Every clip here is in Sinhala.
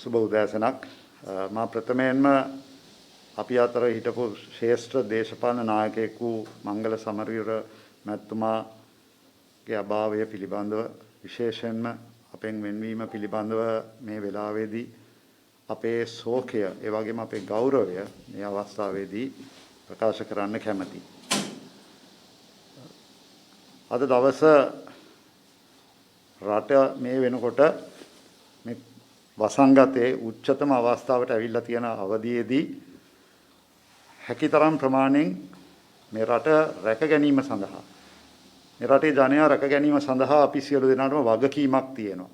සුබ උදෑසනක් මා ප්‍රථමයෙන්ම අපි අතර හිටපු ශ්‍රේෂ්ඨ දේශපාලන නායකයෙකු මංගල සමරවීර මැතිතුමාගේ අභාවය පිළිබඳව විශේෂයෙන්ම අපෙන් වෙන්වීම පිළිබඳව මේ වෙලාවේදී අපේ ශෝකය ඒ වගේම අපේ ගෞරවය මේ අවස්ථාවේදී ප්‍රකාශ කරන්න කැමැතියි. අද දවස රට මේ වෙනකොට මේ වසංගතයේ උච්චතම අවස්ථාවට ඇවිල්ලා තියෙන අවධියේදී හැකිතරම් ප්‍රමාණයෙන් මේ රට රැක ගැනීම සඳහා මේ රටේ ජනයා රැක ගැනීම සඳහා අපි සියලු දෙනාටම වගකීමක් තියෙනවා.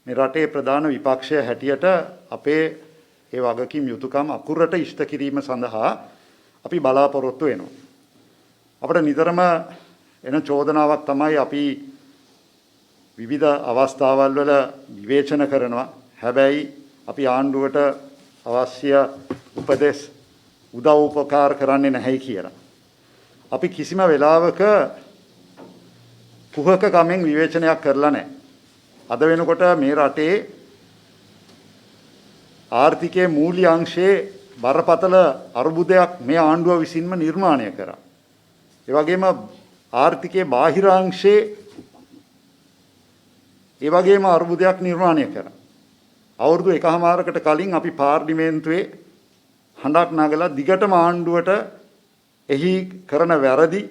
මේ රටේ ප්‍රධාන විපක්ෂය හැටියට අපේ ඒ වගකීම් යුතුයකම් අකුරට ඉෂ්ට කිරීම සඳහා අපි බලාපොරොත්තු වෙනවා. අපිට නිතරම එන චෝදනාවක් තමයි අපි විවිධ අවස්ථාවල් වල විවේචන කරනවා. හැබැයි අපි ආණ්ඩුවට අවශ්‍ය උපදෙස් උදව් උපකාර කරන්නේ නැහැ කියලා. අපි කිසිම වෙලාවක කුහක කමෙන් විවේචනයක් කරලා නැහැ. අද වෙනකොට මේ රටේ ආර්ථිකයේ මූල්‍ය අංශයේ බරපතල අර්බුදයක් මේ ආණ්ඩුව විසින්ම නිර්මාණය කරා. ඒ වගේම ආර්ථිකයේ බාහිර අංශයේ ඒ වගේම අර්බුදයක් නිර්මාණය කරා. අවුරුදු එකහමාරකට කලින් අපි පාර්ලිමේන්තුවේ හඬක් නගලා දිගටම ආණ්ඩුවට එහි කරන වැරදි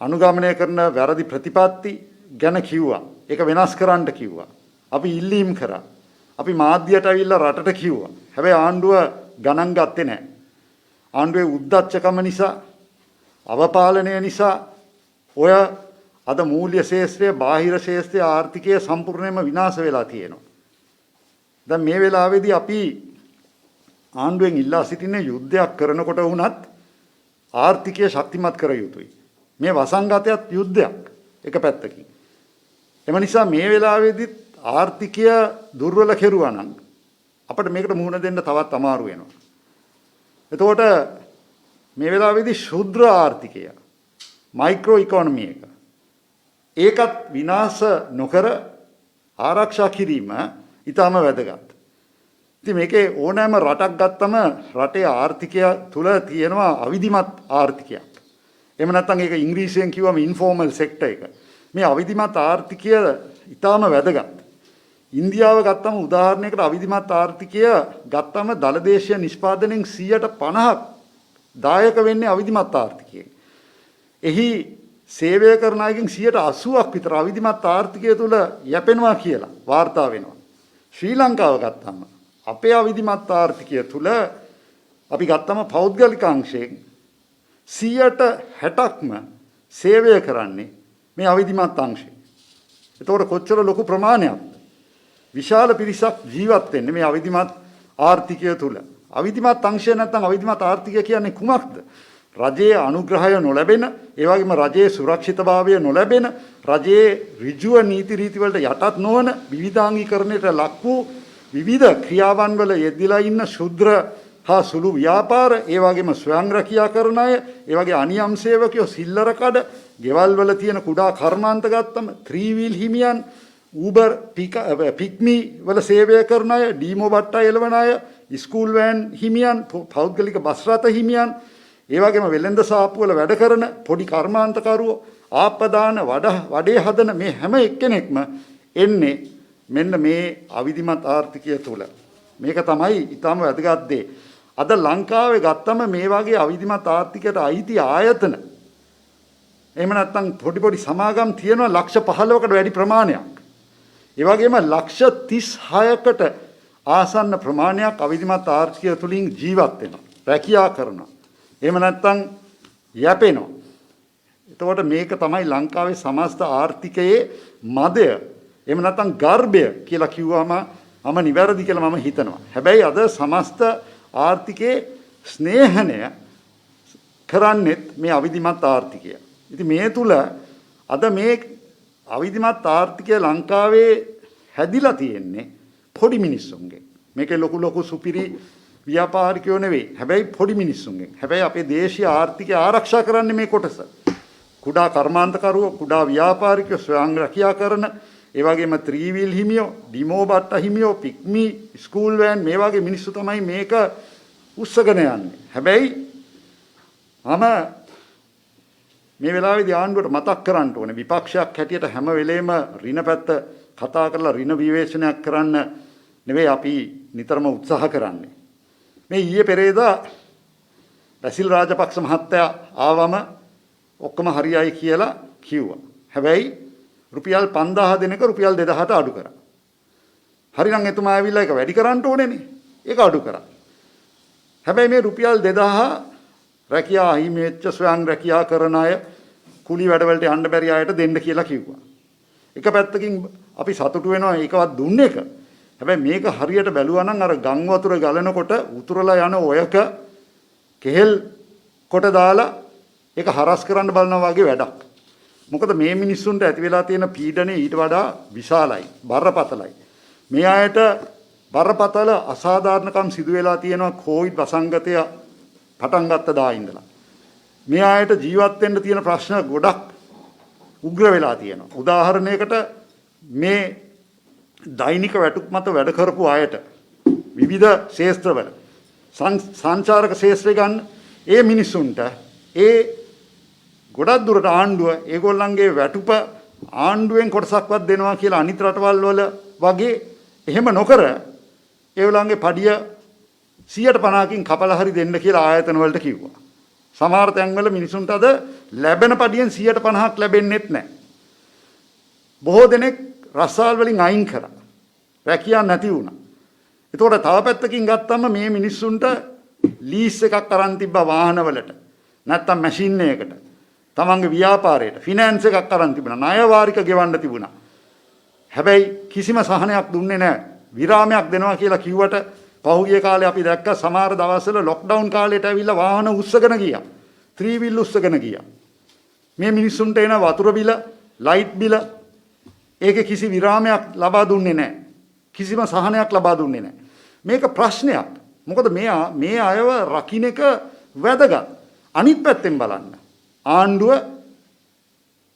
අනුගමනය කරන වැරදි ප්‍රතිපත්ති ගැන කිව්වා. ඒක වෙනස් කරන්න කිව්වා. අපි ඉල්ලීම් කරා. අපි මාධ්‍යයට අවිල්ලා රටට කිව්වා. හැබැයි ආණ්ඩුව ගණන් ගත්තේ නැහැ. ආණ්ඩුවේ උද්දච්චකම නිසා, අවපාලනය නිසා ඔය අද මූල්‍ය ශේෂ්ත්‍රයේ බාහිර ශේෂ්ත්‍රයේ ආර්ථිකය සම්පූර්ණයෙන්ම විනාශ වෙලා තියෙනවා. දැන් මේ වෙලාවේදී අපි ආණ්ඩුවෙන් ඉල්ලා සිටින්නේ යුද්ධයක් කරනකොට වුණත් ආර්ථිකය ශක්තිමත් කර යුතුයි. මේ වසංගතයත් යුද්ධයක් එක පැත්තකින්. එම නිසා මේ වෙලාවේදී ආර්ථිකය දුර්වල කෙරුවා නම් අපිට මේකට මුහුණ දෙන්න තවත් අමාරු වෙනවා. එතකොට මේ වෙලාවේදී ශුද්‍ර ආර්ථිකය මයික්‍රෝ ඉකොනොමි එක ඒකත් විනාශ නොකර ආරක්ෂා කිරීම ඊටම වැදගත්. ඉතින් මේකේ ඕනෑම රටක් ගත්තම රටේ ආර්ථිකය තුල තියෙනවා අවිධිමත් ආර්ථිකයක්. එහෙම නැත්නම් ඒක ඉංග්‍රීසියෙන් කිව්වම ඉන්ෆෝමල් සෙක්ටර් එක. මේ අවිධිමත් ආර්ථිකය ඊටම වැදගත්. ඉන්දියාව ගත්තම උදාහරණයකට අවිධිමත් ආර්ථිකය ගත්තම දලදේශීය නිෂ්පාදනයෙන් 50% දායක වෙන්නේ අවිධිමත් ආර්ථිකයෙන්. එහි සේවය කරන අයගෙන් 80%ක් විතර අවිධිමත් ආර්ථිකය තුල යැපෙනවා කියලා වාර්තා වෙනවා. ශ්‍රී ලංකාව ගත්තම අපේ අවිධිමත් ආර්ථිකය තුල අපි ගත්තම පෞද්ගලික අංශයෙන් 60%ක්ම සේවය කරන්නේ මේ අවිධිමත් අංශයෙන්. ඒතකොට කොච්චර ලොකු ප්‍රමාණයක්ද? විශාල පිරිසක් ජීවත් වෙන්නේ මේ අවිධිමත් ආර්ථිකය තුල. අවිධිමත් අංශය නැත්නම් අවිධිමත් ආර්ථිකය කියන්නේ කුමක්ද? රජයේ අනුග්‍රහය නොලැබෙන, ඒ වගේම රජයේ සුරක්ෂිතභාවය නොලැබෙන, රජයේ ඍජුව නීති රීති වලට යටත් නොවන, විවිධාංගීකරණයට ලක් වූ විවිධ ක්‍රියාවන් වල යෙදලා ඉන්න ශුද්‍ර හා සුළු ව්‍යාපාර, ඒ වගේම ස්වයං රැකියා කරන අය, ඒ වගේ අනියම් සේවකයෝ, සිල්ලර කඩ, ගෙවල් වල තියෙන කුඩා කර්මාන්ත ගත්තම ත්‍රිවිල් හිමියන්, Uber, Pikmi වල සේවය කරන අය, ඩීමෝ බට්ටා එළවන අය, ස්කූල් වෑන් හිමියන්, පෞද්ගලික බස් රථ හිමියන්, ඒ වගේම වෙළඳ සාප්පු වල වැඩ කරන පොඩි කර්මාන්තකරුවෝ, ආපදාන වඩේ හදන මේ හැම එක්කෙනෙක්ම එන්නේ මෙන්න මේ අවිධිමත් ආර්ථිකය තුල. මේක තමයි ඊටම වැදගත් දේ. අද ලංකාවේ ගත්තම මේ වගේ අවිධිමත් ආර්ථිකයට අයිති ආයතන එහෙම නැත්නම් පොඩි සමාගම් තියෙනවා ලක්ෂ 15කට වැඩි ප්‍රමාණයක්. ඒ වගේම ලක්ෂ 36කට ආසන්න ප්‍රමාණයක් අවිධිමත් ආර්ථිකය තුලින් ජීවත් වෙනවා. රැකියා කරනවා. එහෙම නැත්නම් යැපෙනවා. එතකොට මේක තමයි ලංකාවේ සමස්ත ආර්ථිකයේ මදය. එහෙම නැත්නම් ගර්භය කියලා කිව්වම මම නිවැරදි කියලා මම හිතනවා. හැබැයි අද සමස්ත ආර්ථිකයේ ස්නේහණය කරන්නේත් මේ අවිධිමත් ආර්ථිකය. ඉතින් මේ තුල අද මේ අවිධිමත් ආර්ථිකය ලංකාවේ හැදිලා තියෙන්නේ පොඩි මිනිස්සුන්ගෙන්. මේකේ ලොකු සුපිරි ව්‍යාපාරිකයෝ නෙවෙයි. හැබැයි පොඩි මිනිස්සුන්ගෙන්. හැබැයි අපේ දේශීය ආර්ථිකය ආරක්ෂා කරන්නේ මේ කොටස. කුඩා කර්මාන්තකරුවෝ, කුඩා ව්‍යාපාරිකයෝ, ස්වයං රැකියා කරන, ඒ වගේම ත්‍රිවිල් හිමියෝ, ඩිමෝ බට්ට හිමියෝ, පික්මි ස්කූල් වෑන් මේ වගේ මිනිස්සු තමයි මේක උස්සගෙන යන්නේ. හැබැයි මම මේ වෙලාවේදී ආණ්ඩුවට මතක් කරන්න ඕනේ විපක්ෂයක් හැටියට හැම වෙලේම ඍණ පැත්ත කතා කරලා ඍණ විවේචනයක් කරන්න නෙවෙයි අපි නිතරම උත්සාහ කරන්නේ. මේ ඊයේ පෙරේදා බැසිල් රාජපක්ෂ මහත්තයා ආවම ඔක්කොම හරියයි කියලා කිව්වා. හැබැයි රුපියල් 5000 දෙනක රුපියල් 2000ට අඩු කරා. හරිනම් එතුමා ඇවිල්ලා ඒක වැඩි කරන්න ඕනේනේ. ඒක අඩු කරා. හැබැයි මේ රුපියල් 2000 රැකියා හිමි වෙච්ච ස්වයං රැකියා කරන අය කුලි වැඩවලට යන්න බැරි අයට දෙන්න කියලා කිව්වා. එක පැත්තකින් අපි සතුටු වෙනවා ඒකවත් දුන්න එක. හැබැයි මේක හරියට බැලුවා නම් අර ගම් වතුර ගලනකොට උතුරලා යන ඔයක කෙහෙල් කොට දාලා ඒක හරස් කරන්න බලනවා වගේ වැඩක්. මොකද මේ මිනිස්සුන්ට ඇති වෙලා තියෙන පීඩනය ඊට වඩා විශාලයි, බරපතලයි. මේ අයට බරපතල අසාධාරණකම් සිදු වෙලා තියෙනවා කොවිඩ් වසංගතය පටන් ගත්ත දා ඉඳලා. මේ අයට ජීවත් වෙන්න තියෙන ප්‍රශ්න ගොඩක් උග්‍ර වෙලා තියෙනවා. උදාහරණයකට මේ දෛනික වැටුප් මත වැඩ කරපු අයට විවිධ ශාස්ත්‍රවල සංචාරක ශාස්ත්‍රය ගන්න ඒ මිනිස්සුන්ට ඒ ගොඩක් දුරට ආණ්ඩුව ඒගොල්ලන්ගේ වැටුප ආණ්ඩුවෙන් කොටසක්වත් දෙනවා කියලා අනිත් රටවල් වල වගේ එහෙම නොකර ඒගොල්ලන්ගේ පඩිය 150කින් කපලා හරි දෙන්න කියලා ආයතන වලට කිව්වා. සමහර තැන්වල මිනිසුන්ට අද ලැබෙන පඩියෙන් 150ක් ලැබෙන්නේත් නැහැ. බොහෝ දෙනෙක් රස්සාල් වලින් අයින් කරා. රැකියාවක් නැති වුණා. ඒතකොට තව පැත්තකින් ගත්තම මේ මිනිස්සුන්ට ලීස් එකක් අරන් තිබ්බා වාහනවලට. නැත්තම් මැෂින් එකකට. තමන්ගේ ව්‍යාපාරයට ෆිනෑන්ස් එකක් අරන් තිබුණා. ණය වාරික ගෙවන්න තිබුණා. හැබැයි කිසිම සහනයක් දුන්නේ නැහැ. විරාමයක් දෙනවා කියලා කිව්වට පහුගිය කාලේ අපි දැක්ක සමහර දවස්වල ලොක්ඩවුන් කාලේට ඇවිල්ලා වාහන උස්සගෙන ගියා. ත්‍රිවිල් උස්සගෙන ගියා. මේ මිනිස්සුන්ට එන වතුර බිල, ලයිට් බිල ඒකේ කිසි විරාමයක් ලබා දුන්නේ නැහැ. කිසිම සහනයක් ලබා දුන්නේ නැහැ. මේක ප්‍රශ්නයක්. මොකද මේ අයව රකින්න එක වැදගත්. අනිත් පැත්තෙන් බලන්න. ආණ්ඩුව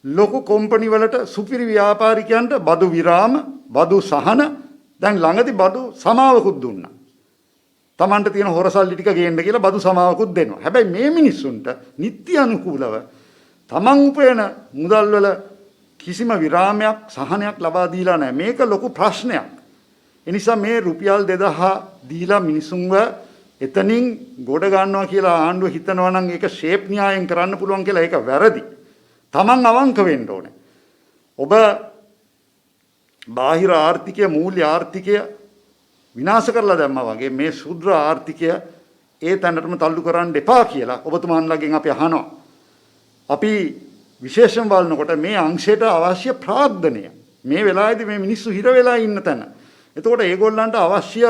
ලොකු කම්පැනි වලට සුපිරි ව්‍යාපාරිකයන්ට බදු විරාම, බදු සහන දැන් ළඟදී බදු සමාවකුත් දුන්නා. Tamanට තියෙන හොරසල්ලි ටික ගේන්න කියලා බදු සමාවකුත් දෙනවා. හැබැයි මේ මිනිස්සුන්ට නිත්‍ය අනුකූලව Taman උපයන මුදල් වල කිසිම විරාමයක් සහනයක් ලබා දීලා නැහැ. මේක ලොකු ප්‍රශ්නයක්. ඒ නිසා මේ රුපියල් 2000 දීලා මිනිසුන්ව එතනින් ගොඩ ගන්නවා කියලා ආණ්ඩුව හිතනවා නම් ඒක ෂේප් න්‍යායෙන් කරන්න පුළුවන් කියලා ඒක වැරදි. Taman අවංක වෙන්න ඕනේ. ඔබ බාහිර ආර්ථිකය, මූල්‍ය ආර්ථිකය විනාශ කරලා දැම්මා වගේ මේ ශුද්‍ර ආර්ථිකය ඒ තැනටම තල්ලු කරන්න එපා කියලා ඔබතුමාන්ලගෙන් අපි අහනවා. අපි විශේෂයෙන් බලනකොට මේ අංශයට අවශ්‍ය ප්‍රාර්ථනය මේ වෙලාවේදී මේ මිනිස්සු හිර වෙලා ඉන්න තැන. එතකොට ඒගොල්ලන්ට අවශ්‍ය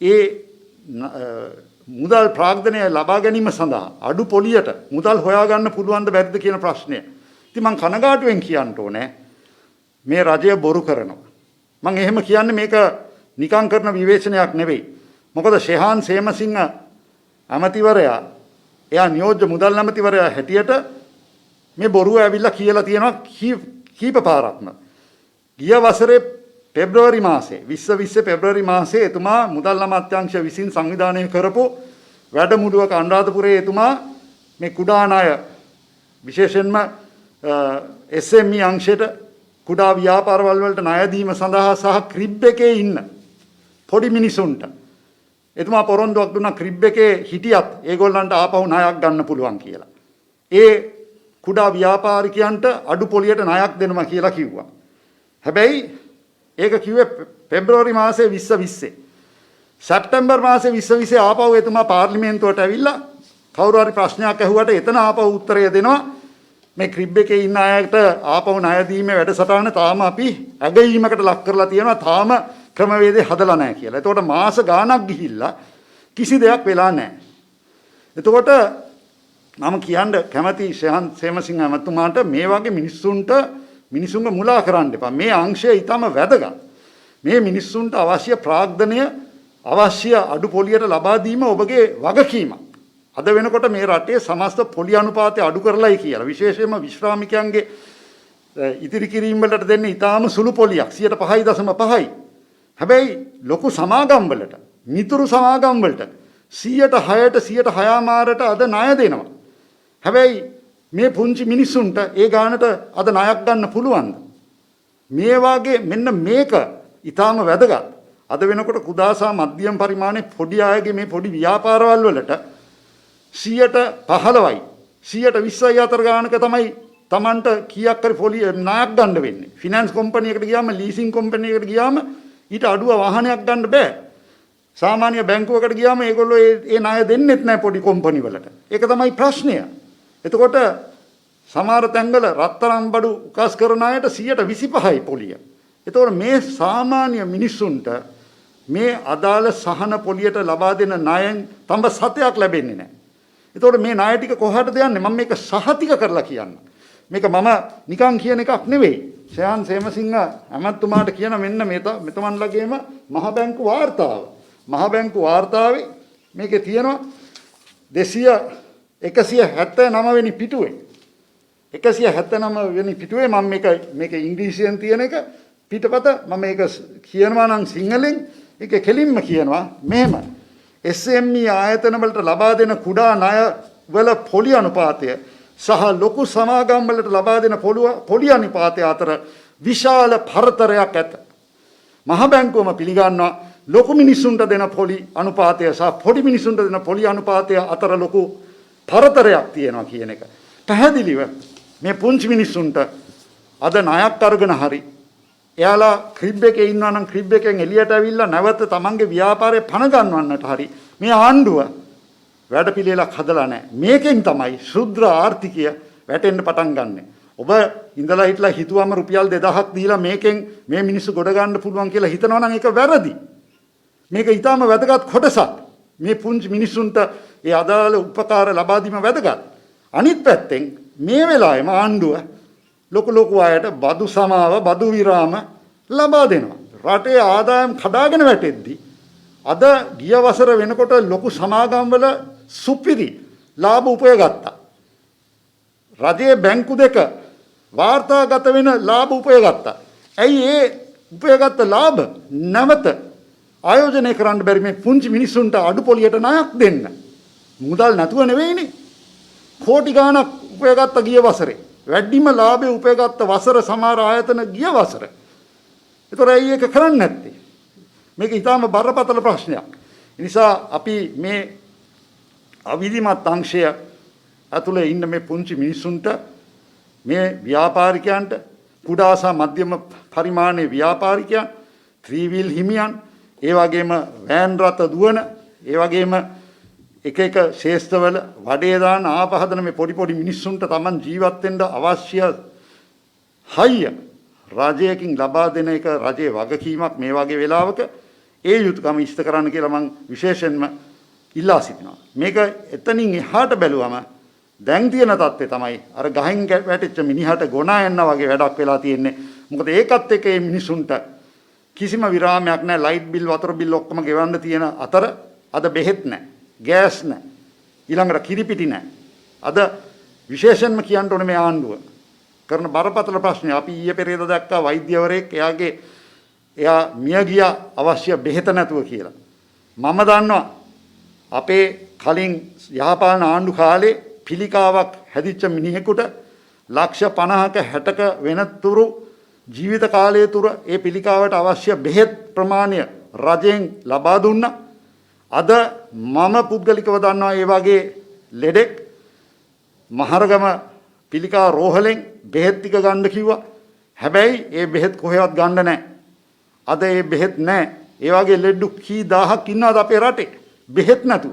ඒ මුදල් ප්‍රාර්ථනය ලබා ගැනීම සඳහා අඩු පොලියට මුදල් හොයාගන්න පුළුවන්ද බැරිද කියන ප්‍රශ්නය. ඉතින් මම කනගාටුවෙන් කියන්න ඕනේ මේ රජය බොරු කරනවා. මම එහෙම කියන්නේ මේක නිකං කරන විවේචනයක් නෙවෙයි. මොකද ශෙහාන් සේමසිංහ ඇමතිවරයා එයා නියෝජ්‍ය මුදල් ඇමතිවරයා හැටියට මේ බොරුව ඇවිල්ලා කියලා තියෙනවා කීප පාරක්ම. ගිය වසරේ පෙබ්‍රවරි මාසේ 2020 පෙබ්‍රවරි මාසේ එතුමා මුදල් අමාත්‍යාංශ විසින් සංවිධානය කරපු වැඩමුළුවක අනුරාධපුරයේ එතුමා මේ කුඩා ණය විශේෂයෙන්ම SME අංශයට කුඩා ව්‍යාපාරවල වලට ණය දීම සඳහා සහ ක්‍රිබ් එකේ ඉන්න පොඩි මිනිසුන්ට එතුමා පොරොන්දුවක් දුන්නා ක්‍රිබ් එකේ හිටියත් ඒගොල්ලන්ට ආපහු ණයක් ගන්න පුළුවන් කියලා. ඒ කුඩා ව්‍යාපාරිකයන්ට අඩු පොලියට ණයක් දෙනවා කියලා කිව්වා. හැබැයි ඒක කිව්වේ පෙබ්‍රවරි මාසේ 2020. සැප්තැම්බර් මාසේ 2020 ආපහු එතුමා පාර්ලිමේන්තුවට ඇවිල්ලා කවුරු හරි ප්‍රශ්නයක් ඇහුවට එතන ආපහු උත්තරය දෙනවා. මේ ක්‍රිබ් එකේ ඉන්න අයට ආපහු ණය දීමේ වැඩසටහන තාම අපි ඇගයීමකට ලක් කරලා තියෙනවා. තාම ක්‍රමවේදේ හදලා නැහැ කියලා. එතකොට මාස ගාණක් ගිහිල්ලා කිසි දෙයක් වෙලා නැහැ. එතකොට මම කියන්න කැමති ශෙහාන් සේමසිංහ මහත්මයාට මේ වගේ මිනිසුන්ව මුලා කරන්න එපා. මේ අංශය ඊටම වැදගත්. මේ මිනිසුන්ට අවශ්‍ය ප්‍රාග්ධනය අවශ්‍ය අඩු පොලියට ලබා දීම ඔබගේ වගකීමක්. අද වෙනකොට මේ රටේ සමස්ත පොලි අනුපාතය අඩු කරලායි කියලා. විශේෂයෙන්ම විශ්‍රාමිකයන්ගේ ඉතිරි කිරීම වලට දෙන්නේ ඊටාම සුළු පොලියක් 5.5%. හැබැයි ලොකු සමාගම් වලට, මිතුරු සමාගම් වලට 106ට 106මාරට අද ණය දෙනවා. හැබැයි මේ පුංචි මිනිස්සුන්ට ඒ ගානට අද ණයක් ගන්න පුළුවන්ද? මේ වාගේ මෙන්න මේක ඊටාම වැදගත්. අද වෙනකොට කුඩා සහ මධ්‍යම පරිමාණයේ පොඩි අයගේ මේ පොඩි ව්‍යාපාරවල වලට 15%යි 20%යි අතර ගානක තමයි Tamanට කීයක් හරි පොලි ණයක් ගන්න වෙන්නේ. ෆිනෑන්ස් කම්පැනි එකකට ගියාම, ලීසින් කම්පැනි එකකට ගියාම ඊට අඩුව වාහනයක් ගන්න බෑ. සාමාන්‍ය බැංකුවකට ගියාම ඒගොල්ලෝ ඒ ණය දෙන්නෙත් නැහැ පොඩි කම්පැනි වලට. ඒක තමයි ප්‍රශ්නය. එතකොට සමහර තැන්වල රත්තරන් බඩු උකස් කරන අයට 25%යි පොලිය. එතකොට මේ සාමාන්‍ය මිනිස්සුන්ට මේ අදාළ සහන පොලියට ලබා දෙන ණයෙන් තඹ සතයක් ලැබෙන්නේ නැහැ. එතකොට මේ ණය ටික කොහටද යන්නේ? මම මේක සහතික කරලා කියන්න. මේක මම නිකන් කියන එකක් නෙවෙයි. ශයන් සේමසිංහ ඇමතුමාට කියන මෙන්න මෙතමන්ලගේම මහ බැංකු වාර්තාව. මහ බැංකු වාර්තාවේ මේකේ තියෙනවා 179 වෙනි පිටුවේ. 179 වෙනි පිටුවේ මම මේක ඉංග්‍රීසියෙන් තියෙන එක පිටපත මම මේක කියනවා නම් සිංහලෙන් ඒක කෙලින්ම කියනවා මෙහෙම. SME ආයතන වලට ලබා දෙන කුඩා ණය වල පොලි අනුපාතය සහ ලොකු සමාගම් වලට ලබා දෙන පොලි අනුපාතය අතර විශාල පරතරයක් ඇත. මහ බැංකුවම පිළිගන්නවා ලොකු මිනිසුන්ට දෙන පොලි අනුපාතය සහ පොඩි මිනිසුන්ට දෙන පොලි අනුපාතය අතර ලොකු පරතරයක් තියෙනවා කියන එක. පැහැදිලිව මේ පුංචි මිනිසුන්ට අද ණයක් අරගෙන හරි එයාලා ක්‍රිබ් එකේ ඉන්නවා නම් ක්‍රිබ් එකෙන් එළියට ඇවිල්ලා නැවත තමන්ගේ ව්‍යාපාරේ පණ ගන්නවන්නට හරි මේ ආණ්ඩුව වැඩපිළිවෙලක් හදලා නැහැ. මේකෙන් තමයි ශුද්‍ර ආර්ථිකය වැටෙන්න පටන් ගන්නෙ. ඔබ ඉඳලා හිටලා හිතුවම රුපියල් 2000ක් දීලා මේකෙන් මේ මිනිස්සු ගොඩ ගන්න පුළුවන් කියලා හිතනවා නම් ඒක වැරදි. මේක ඊටාම වැදගත් කොටසක්. මේ පුංචි මිනිස්සුන්ට ඒ අදාළ උපකාර ලබා දීම වැදගත්. අනිත් පැත්තෙන් මේ වෙලාවෙම ආණ්ඩුව ලොකු අයට බදු සමාව, බදු විරාම ලබා දෙනවා. රටේ ආදායම් කඩාගෙන වැටෙද්දී අද ගිය වසර වෙනකොට ලොකු සමාගම් වල සුපිරි ලාභ උපය ගත්තා. රජයේ බැංකු දෙක වාර්තාගත වෙන ලාභ උපය ගත්තා. ඇයි ඒ උපයගත් ලාභ නැවත ආයෝජනය කරන්න බැරි මේ පුංචි මිනිස්සුන්ට අඩු පොලියට ණයක් දෙන්න? මුදල් නැතුව නෙවෙයිනේ. කෝටි ගාණක් උපයගත්ත ගිය වසරේ. වැඩිම ලාභය උපයගත්ත වසර සමහර ආයතන ගිය වසර. ඒතර ඇයි ඒක කරන්නේ නැත්තේ? මේක ඊටාම බරපතල ප්‍රශ්නයක්. ඒ නිසා අපි මේ අවිධිමත් අංශය ඇතුලේ ඉන්න මේ පුංචි මිනිස්සුන්ට, මේ ව්‍යාපාරිකයන්ට, කුඩා සහ මධ්‍යම පරිමාණයේ ව්‍යාපාරිකයන්, ත්‍රිවිල් හිමියන්, ඒ වගේම වෑන් රථ දුවන, ඒ වගේම එක ශේෂ්ඨවල වඩේ දාන ආපහදන මේ පොඩි මිනිස්සුන්ට Taman ජීවත් වෙන්න අවශ්‍ය හයිය රජයකින් ලබා දෙන එක රජයේ වගකීමක්. මේ වගේ වෙලාවක ඒ යුතුයකම ඉෂ්ට කරන්න කියලා මම විශේෂයෙන්ම ඉල්ලා සිටිනවා. මේක එතනින් එහාට බැලුවම දැන් තියෙන තත්ත්වය තමයි අර ගහෙන් වැටෙච්ච මිනිහට ගොනා යන්න වගේ වැඩක් වෙලා තියෙන්නේ. මොකද ඒකත් එක්ක මේ මිනිසුන්ට කිසිම විරාමයක් නැහැ. ලයිට් බිල්, වතුර බිල් ඔක්කොම ගෙවන්න තියෙන අතර අද බෙහෙත් නැහැ, ගෑස් නැහැ, ඊළඟට කිරිපිටි නැහැ. අද විශේෂයෙන්ම කියන්න ඕනේ මේ ආණ්ඩුව කරන බරපතල ප්‍රශ්නය. අපි ඊයේ පෙරේද දැක්කා වෛද්‍යවරයෙක් එයා මිය ගියා අවශ්‍ය බෙහෙත නැතුව කියලා. මම දන්නවා අපේ කලින් යහපාලන ආණ්ඩු කාලේ පිළිකාවක් හැදිච්ච මිනිහෙකුට ලක්ෂ 50ක 60ක වෙනතුරු ජීවිත කාලය තුර ඒ පිළිකාවට අවශ්‍ය බෙහෙත් ප්‍රමාණය රජයෙන් ලබා දුන්නා. අද මම පුද්ගලිකව දන්නවා ඒ වගේ ලෙඩෙක් මහරගම පිළිකා රෝහලෙන් බෙහෙත් ටික ගන්න කිව්වා. හැබැයි ඒ බෙහෙත් කොහෙවත් ගන්න නැහැ. අද ඒ බෙහෙත් නැහැ. ඒ වගේ ලෙඩු කී දහහක් ඉන්නවද අපේ රටේ බෙහෙත් නැතුව?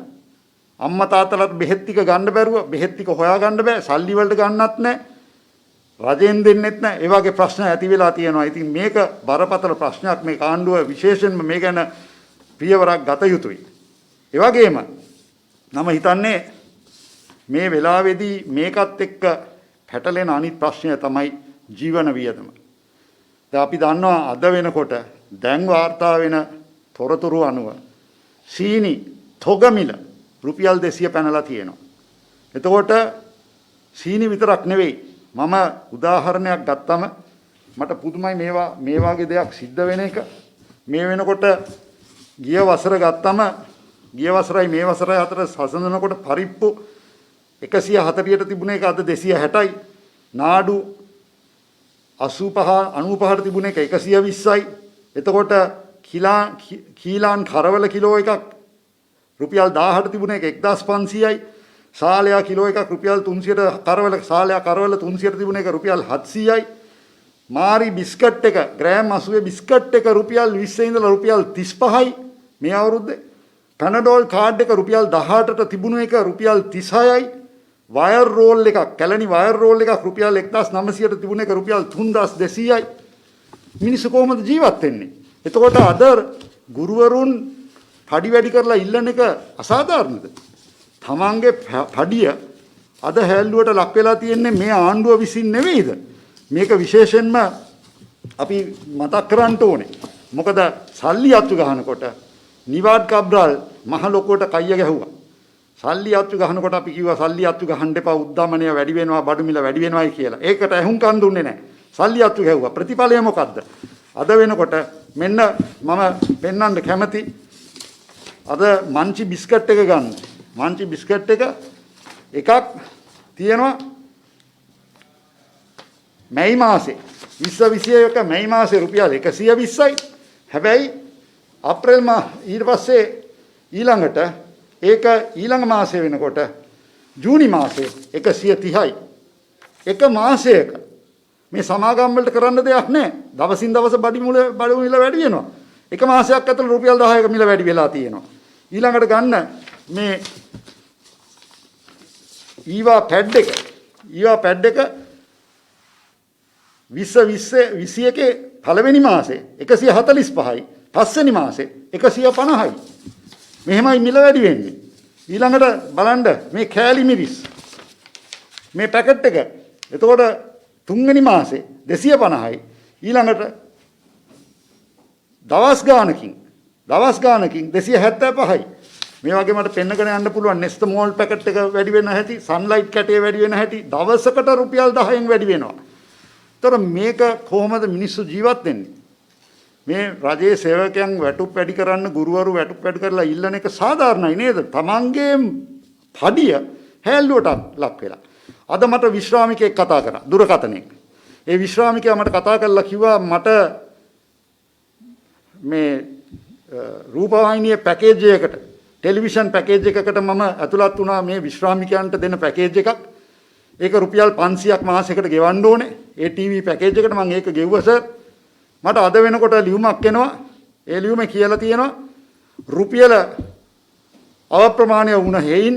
අම්මා තාත්තලාට බෙහෙත් ටික ගන්න බැරුව, බෙහෙත් ටික හොයා ගන්න බෑ, සල්ලි වලට ගන්නත් නැහැ, රජෙන් දෙන්නෙත් නැහැ. ඒ වගේ ප්‍රශ්න ඇති වෙලා තියෙනවා. ඉතින් මේක බරපතල ප්‍රශ්නයක්. මේ ආණ්ඩුව විශේෂයෙන්ම මේ ගැන පියවරක් ගත යුතුයි. ඒ වගේම මම හිතන්නේ මේ වෙලාවේදී මේකත් එක්ක පැටලෙන අනිත් ප්‍රශ්නය තමයි ජීවන වියදම. දැන් අපි දන්නවා අද වෙනකොට දැන් වාර්තා වෙන තොරතුරු අනුව සීනි තොග මිල රුපියල් 200 පැනලා තියෙනවා. එතකොට සීනි විතරක් නෙවෙයි මම උදාහරණයක් ගත්තම මට පුදුමයි මේ වගේ දෙයක් සිද්ධ වෙන එක. මේ වෙනකොට ගිය වසර ගත්තම ගිය වසරයි මේ වසරයි අතර සසඳනකොට පරිප්පු 140ට තිබුණ එක අද 260යි. නාඩු 85ට තිබුණ එක 120යි. එතකොට කීලාන් කරවල කිලෝ එකක් රුපියල් 1000ට තිබුණ එක 1500යි. සාලයා කිලෝ එකක් රුපියල් 300ට කරවල 300ට තිබුණ එක රුපියල් 700යි. මාරි බිස්කට් එක ග්‍රෑම් 80 බිස්කට් එක රුපියල් 20 ඉඳලා රුපියල් 35යි මේ අවුරුද්දේ. පැනඩෝල් කාඩ් එක රුපියල් 18ට තිබුණ එක රුපියල් 36යි. වයර් රෝල් එකක් කැලණි වයර් රෝල් එකක් රුපියල් 1900ට තිබුණ එක රුපියල් 3200යි. මිනිස්සු කොහොමද ජීවත් වෙන්නේ? එතකොට අද ගුරුවරුන් පඩි වැඩි කරලා ඉල්ලන එක අසාධාරණද? තමන්ගේ පඩිය අද හැල්ලුවට ලක් වෙලා තියෙන්නේ මේ ආණ්ඩුව විසින් නෙවෙයිද? මේක විශේෂයෙන්ම අපි මතක් කරන්න ඕනේ. මොකද සල්ලි අච්චු ගහනකොට නිවාඩ් කබ්‍රාල් මහ ලොකුවට කයිය ගැහුවා. සල්ලි අච්චු ගහනකොට අපි කිව්වා සල්ලි අච්චු ගහන්න එපා උද්දමනය වැඩි වෙනවා බඩු මිල වැඩි වෙනවායි කියලා. ඒකට ඇහුම්කන් දුන්නේ නැහැ. සල්ලි අච්චු ගැහුවා. ප්‍රතිඵලය මොකද්ද? අද වෙනකොට මෙන්න මම පෙන්වන්න කැමති අද මන්චි බිස්කට් එක ගන්න. මන්චි බිස්කට් එකක් තියෙනවා මැයි මාසේ 2021 මැයි මාසේ රුපියල් 120යි. හැබැයි අප්‍රේල් ඊට පස්සේ ඊළඟට ඒක ඊළඟ මාසේ වෙනකොට ජූනි මාසේ 130යි. එක මාසයක මේ සමාගම් වලට කරන්න දෙයක් නැහැ. දවසින් දවස බඩු මිල වැඩි වෙනවා. එක මාසයක් ඇතුළත රුපියල් 10ක මිල වැඩි වෙලා තියෙනවා. ඊළඟට ගන්න මේ ඊවා පැඩ් එක 2021 පළවෙනි මාසේ 145යි. පස්වෙනි මාසේ 150යි. මෙහෙමයි මිල වැඩි වෙන්නේ. ඊළඟට බලන්න මේ කෑලි මිරිස් මේ පැකට් එක. එතකොට තුන්වෙනි මාසේ 250යි. ඊළඟට දවස් ගානකින් 275යි. මේ වගේ මට පෙන්නගෙන යන්න පුළුවන් නෙස්ත මෝල් පැකට් එක වැඩි වෙන හැටි, සන්ලයිට් කැටේ වැඩි වෙන හැටි දවසකට රුපියල් 10න් වැඩි වෙනවා. ඒතර මේක කොහොමද මිනිස්සු ජීවත් වෙන්නේ? මේ රජයේ සේවකයන් වැටුප් වැඩි කරන්න ගුරුවරු වැටුප් වැඩි කරලා ඉල්ලන එක සාධාරණයි නේද? තමන්ගේ පඩිය හැල්ලුවට ලක් වෙලා. අද මට විශ්‍රාමිකයෙක් කතා කරා දුරකථනයෙන්. ඒ විශ්‍රාමිකයා මට කතා කරලා කිව්වා මට මේ රූපවාහිනියේ පැකේජ් එකකට ටෙලිවිෂන් පැකේජ් එකකට මම ඇතුළත් වුණා මේ විශ්‍රාමිකයන්ට දෙන පැකේජ් එකක්. ඒක රුපියල් 500ක් මාසයකට ගෙවන්න ඕනේ. ඒ ටීවී පැකේජ් එකට මම ඒක ගෙව්වා සර්. මට අද වෙනකොට ලියුමක් එනවා. ඒ ලියුමේ කියලා තියෙනවා රුපියල අවප්‍රමාණය වුණ හේයින්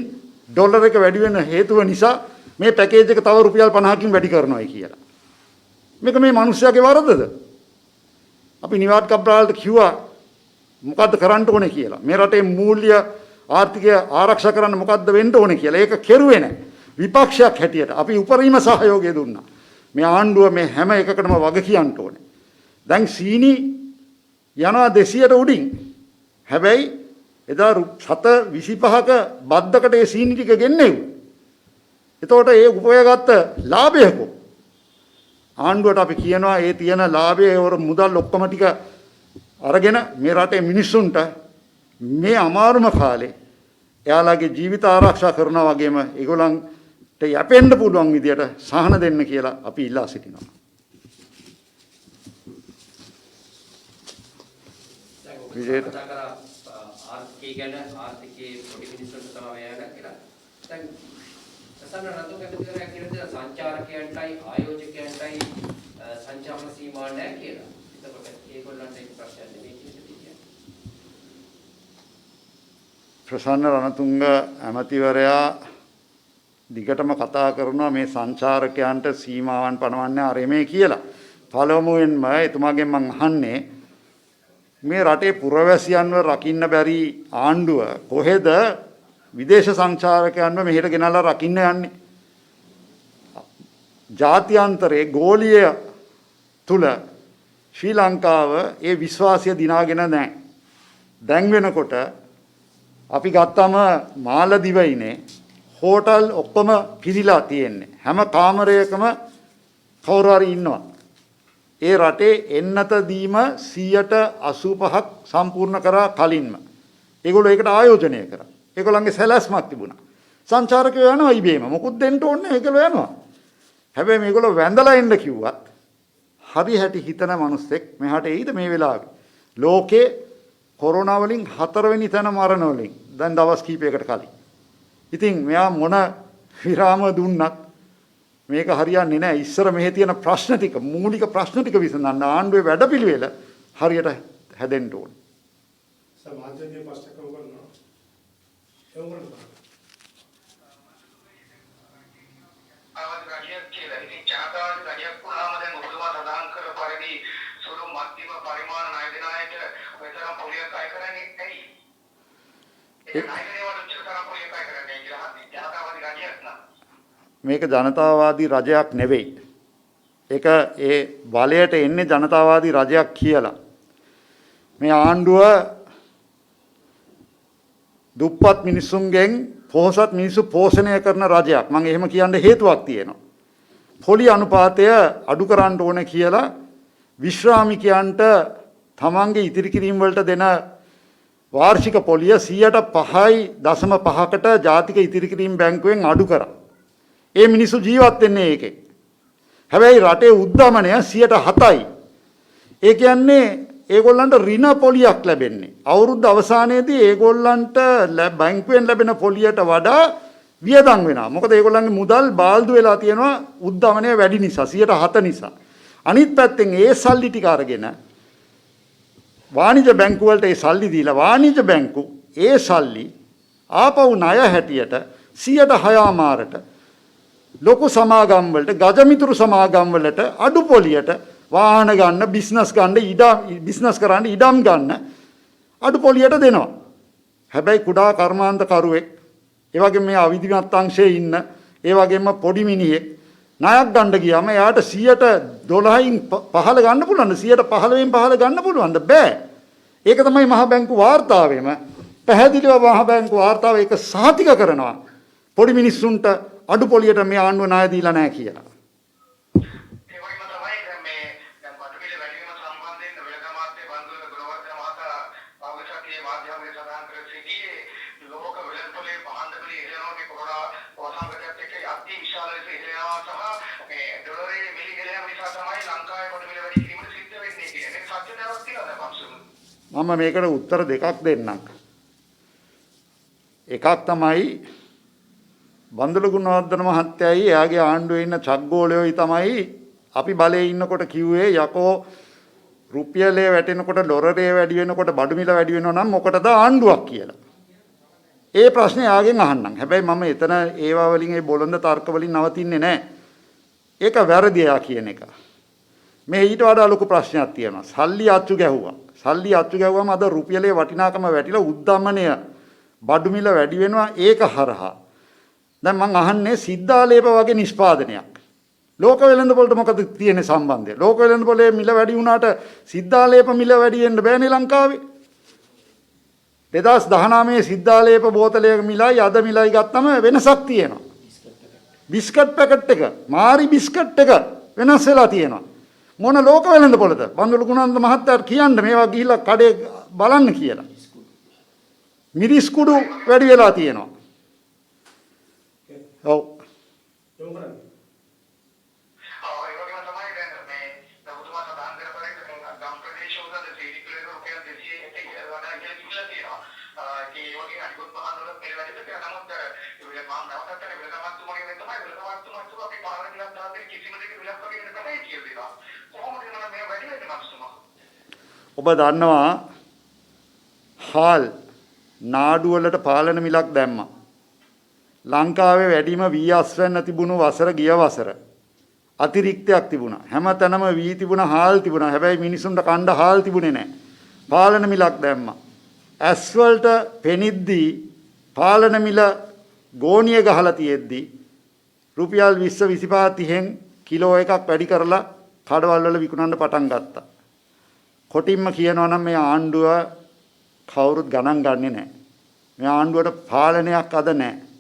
ඩොලර් එක වැඩි වෙන හේතුව නිසා මේ පැකේජ් එක තව රුපියල් 50කින් වැඩි කරනවායි කියලා. මේක මේ මිනිස්යාගේ වරදද? අපි නිවාඩ් කබ්‍රාල්ට කිව්වා මොකද්ද කරන්න ඕනේ කියලා. මේ රටේ මූල්‍ය ආර්ථිකය ආරක්ෂා කරන්න මොකද්ද වෙන්න ඕනේ කියලා. ඒක කෙරුවේ නැහැ. විපක්ෂයක් හැටියට අපි උපරිම සහයෝගය දුන්නා. මේ ආණ්ඩුව මේ හැම එකකටම වග කියන්න ඕනේ. දැන් සීනි යනවා 200ට උඩින්. හැබැයි එදා 725ක බද්දකට ඒ සීනි ටික ගෙන්නෙව්වා. එතකොට ඒ උපයගත්ත ලාභයක ආණ්ඩුවට අපි කියනවා ඒ තියෙන ලාභයේ වර මුදල් ඔක්කොම ටික අරගෙන මේ රටේ මිනිස්සුන්ට මේ අමාරුම කාලේ එයාලගේ ජීවිත ආරක්ෂා කරනවා වගේම ඒගොල්ලන්ට යැපෙන්න පුළුවන් විදියට සහන දෙන්න කියලා අපි ඉල්ලා සිටිනවා. විජේට ආර්ථිකය ගැන ආර්ථිකයේ පොඩි මිනිස්සුන්ට තමයි වැඩ කියලා. දැන් සසන්න රතු කැපිටලයක් කියන සංචාරකයන්ටයි ආයෝජකයන්ටයි සංචාරන සීමා නැහැ කියලා. එතකොට ඒගොල්ලන්ට ඒක ප්‍රශ්නයක් නෙමෙයි කියන්නේ. ප්‍රසන්න රණතුංග ඇමතිවරයා දිගටම කතා කරනවා මේ සංචාරකයන්ට සීමාවන් පනවන්නේ අරෙමේ කියලා. පළමුවෙන්ම එතුමාගෙන් මම අහන්නේ මේ රටේ පුරවැසියන්ව රකින්න බැරි ආණ්ඩුව කොහෙද විදේශ සංචාරකයන්ව මෙහෙට ගෙනල්ලා රකින්න යන්නේ? ජාත්‍යන්තරයේ ගෝලීය තුල ශ්‍රී ලංකාව ඒ විශ්වාසය දිනාගෙන නැහැ. දැන් වෙනකොට අපි ගත්තම මාලදිවයිනේ හෝටල් ඔක්කොම පිරීලා තියෙන්නේ. හැම කාමරයකම කවුරු හරි ඉන්නවා. ඒ රටේ එන්නතදීම 85% සම්පූර්ණ කරා කලින්ම. ඒගොල්ලෝ ඒකට ආයෝජනය කරා. ඒගොල්ලන්ගේ සැලැස්මක් තිබුණා. සංචාරකයෝ යනවා ඉබේම. මොකුත් දෙන්න ඕනේ නැහැ. ඒගොල්ලෝ යනවා. හැබැයි මේගොල්ලෝ වැඳලා එන්න කිව්වත් හරි හැටි හිතන මිනිස්සෙක් මෙහාට එයිද මේ වෙලාවේ? ලෝකේ කොරෝනා වලින් 4 වෙනි තැන මරණ වලින් දැන් දවස් කීපයකට කලින්. ඉතින් මෙයා මොන විරාම දුන්නත් මේක හරියන්නේ නැහැ. ඉස්සර මෙහි තියෙන ප්‍රශ්න ටික, මූලික ප්‍රශ්න ටික විසඳන්න ආණ්ඩුවේ වැඩපිළිවෙල හරියට හැදෙන්න ඕනේ. සමාජයේ ප්‍රශ්න කරනවා. ඒ වගේම ආවද රජයක් කියලා. ඉතින් ජනතාවට රජයක් වුණාම දැන් ඔබතුමා සඳහන් කර පරිදි සුළු මධ්‍යම පරිමාණ ණය දෙන අයට වෙතරම් පොලියක් අය කරන්නේ ඇයි? ඒ ණය දෙනවට උච්චතර පොලියක් අය කරන්නේ කියලා ජනතාවගේ රජයක් නම්. මේක ජනතාවාදී රජයක් නෙවෙයි. ඒක ඒ බලයට එන්නේ ජනතාවාදී රජයක් කියලා. මේ ආණ්ඩුව දුප්පත් මිනිසුන්ගෙන් පොහොසත් මිනිස්සු පෝෂණය කරන රජයක්. මම එහෙම කියන්න හේතුවක් තියෙනවා. පොලි අනුපාතය අඩු කරන්න ඕනේ කියලා විශ්‍රාමිකයන්ට තමන්ගේ ඉතිරි කිරීම වලට දෙන වාර්ෂික පොලිය 5.5% ජාතික ඉතිරි කිරීම බැංකුවෙන් අඩු කරා. ඒ මිනිස්සු ජීවත් වෙන්නේ ඒකේ. හැබැයි රටේ උද්දමනය 7%යි. ඒ කියන්නේ ඒගොල්ලන්ට ඍණ පොලියක් ලැබෙන්නේ. අවුරුද්ද අවසානයේදී ඒගොල්ලන්ට බැංකුවෙන් ලැබෙන පොලියට වඩා වියදම් වෙනවා. මොකද ඒගොල්ලන්ගේ මුදල් බාල්දු වෙලා තියෙනවා උද්දමනය වැඩි නිසා 7% නිසා. අනිත් පැත්තෙන් ඒ සල්ලි ටික අරගෙන වාණිජ බැංකු වලට ඒ සල්ලි දීලා වාණිජ බැංකු ඒ සල්ලි ආපහු ණය හැටියට 6%ට ලොකු සමාගම් වලට ගජමිතුරු සමාගම් වලට අඩු පොලියට වාහන ගන්න බිස්නස් කරන්න ඉඩම් ගන්න අඩු පොලියට දෙනවා. හැබැයි කුඩා කර්මාන්තකරුවෙක් ඒ වගේම මේ අවිධිමත් අංශයේ ඉන්න ඒ වගේම පොඩි මිනිහෙක් ණයක් ගන්න ගියාම එයාට 12%න් 15 ගන්න පුළුවන් 15%න් 15 ගන්න පුළුවන්ද බෑ. ඒක තමයි මහ බැංකු වාර්තාවෙම පැහැදිලිව මහ බැංකු වාර්තාව ඒක සහතික කරනවා. පොඩි මිනිස්සුන්ට අඩු පොලියට මේ ආණ්ඩුව ණය දීලා නැහැ කියලා. ඒ වගේම තමයි දැන් මේ දැන් බටහිර වැඩිවීම සම්බන්ධයෙන් වෙළඳාමාත්‍ය බන්දුල ගුණවර්ධන මහතා පාවසතියේ මාධ්‍යමයේ සඳහන් කර සිටියේ ලෝක වෙළඳපොලේ පහන්දපලේ ඉහළමගේ කොරෝනා වසංගතයත් එක්ක අති විශාල ලෙස ඉහළනවා සහ මේ ඩොලරේ මිලි ගෙලයම නිසා තමයි ලංකාවේ බටහිර වැඩි කිරීමට සිද්ධ වෙන්නේ කියන එක සත්‍යතාවක් තියනද පක්ෂවල? මම මේකට උත්තර දෙකක් දෙන්නම්. එකක් තමයි බන්දුල ගුණවර්ධන මහත්තයයි එයාගේ ආණ්ඩුවේ ඉන්න චග්ගෝලයෝයි තමයි අපි බලේ ඉන්නකොට කිව්වේ යකෝ රුපියලේ වැටෙනකොට ඩොලරේ වැඩි වෙනකොට බඩු මිල වැඩි වෙනවා නම් මොකටද ආණ්ඩුවක් කියලා. ඒ ප්‍රශ්නේ යාගෙන් අහන්නම්. හැබැයි මම එතන ඒවා වලින් ඒ බොළඳ තර්ක වලින් නවතින්නේ නැහැ. ඒක වැරදි එයා කියන එක. මේ ඊට වඩා ලොකු ප්‍රශ්නයක් තියෙනවා. සල්ලි අච්චු ගැහුවා. සල්ලි අච්චු ගැහුවම අද රුපියලේ වටිනාකම වැටිලා උද්දමනය බඩු මිල වැඩි වෙනවා ඒක හරහා. දැන් මං අහන්නේ සිද්ධාලේප වගේ නිෂ්පාදනයක්. ලෝක වෙළඳ පොළට මොකද තියෙන සම්බන්ධය? ලෝක වෙළඳ පොළේ මිල වැඩි වුණාට සිද්ධාලේප මිල වැඩි වෙන්න බෑනේ ලංකාවේ. 2019 සිද්ධාලේප බෝතලයක මිලයි අද මිලයි ගත්තම වෙනසක් තියෙනවා. බිස්කට් පැකට් එක, මාරි බිස්කට් එක වෙනස් වෙලා තියෙනවා. මොන ලෝක වෙළඳ පොළද? බන්දුල ගුණානන්ද මහත්තයාට කියන්න මේවා ගිහිල්ලා කඩේ බලන්න කියලා. මිරිස් කුඩු වැඩි වෙලා තියෙනවා. ඔව්. ඒ වගේම තමයි දැන් මේ ඔබතුමා සඳහන් කර පරිදි ගම් ප්‍රදේශවල තීරික වල රුපියල් 200ට වඩා ඉහළ ගිහිලා තියෙනවා. ඒ වගේ අනිකුත් පහන් වල පෙළ වැඩිද කියලා නමුත් ඒ මම නැවතත් වෙළඳාමතුමාගේ වෙන තමයි වෙළඳාමතුමා අපි පාරක් ගිලක් දාන්නේ කිසිම දෙයක විලක් වගේ වෙන තමයි කියලා දෙනවා. කොහොමද මම මේ වැඩි වෙන්නේ මක්සුමා? ඔබ දන්නවා හාල් නාඩු වලට පාලන මිලක් දැම්මා. ලංකාවේ වැඩිම වී අස්වැන්න තිබුණු වසර ගිය වසර අතිරික්තයක් තිබුණා. හැමතැනම වී තිබුණා, හාල් තිබුණා. හැබැයි මිනිසුන්ට කණ්ඩ හාල් තිබුණේ නැහැ. පාලන මිලක් දැම්මා. ඇස්වලට පෙනිද්දී පාලන මිල ගෝණිය ගහලා තියෙද්දී රුපියල් 20 25 30න් කිලෝ එකක් වැඩි කරලා කඩවල් වල විකුණන්න පටන් ගත්තා. කොටින්ම කියනවා නම් මේ ආණ්ඩුව කවුරුත් ගණන් ගන්නෙ නැහැ. මේ ආණ්ඩුවට පාලනයක් අද නැහැ.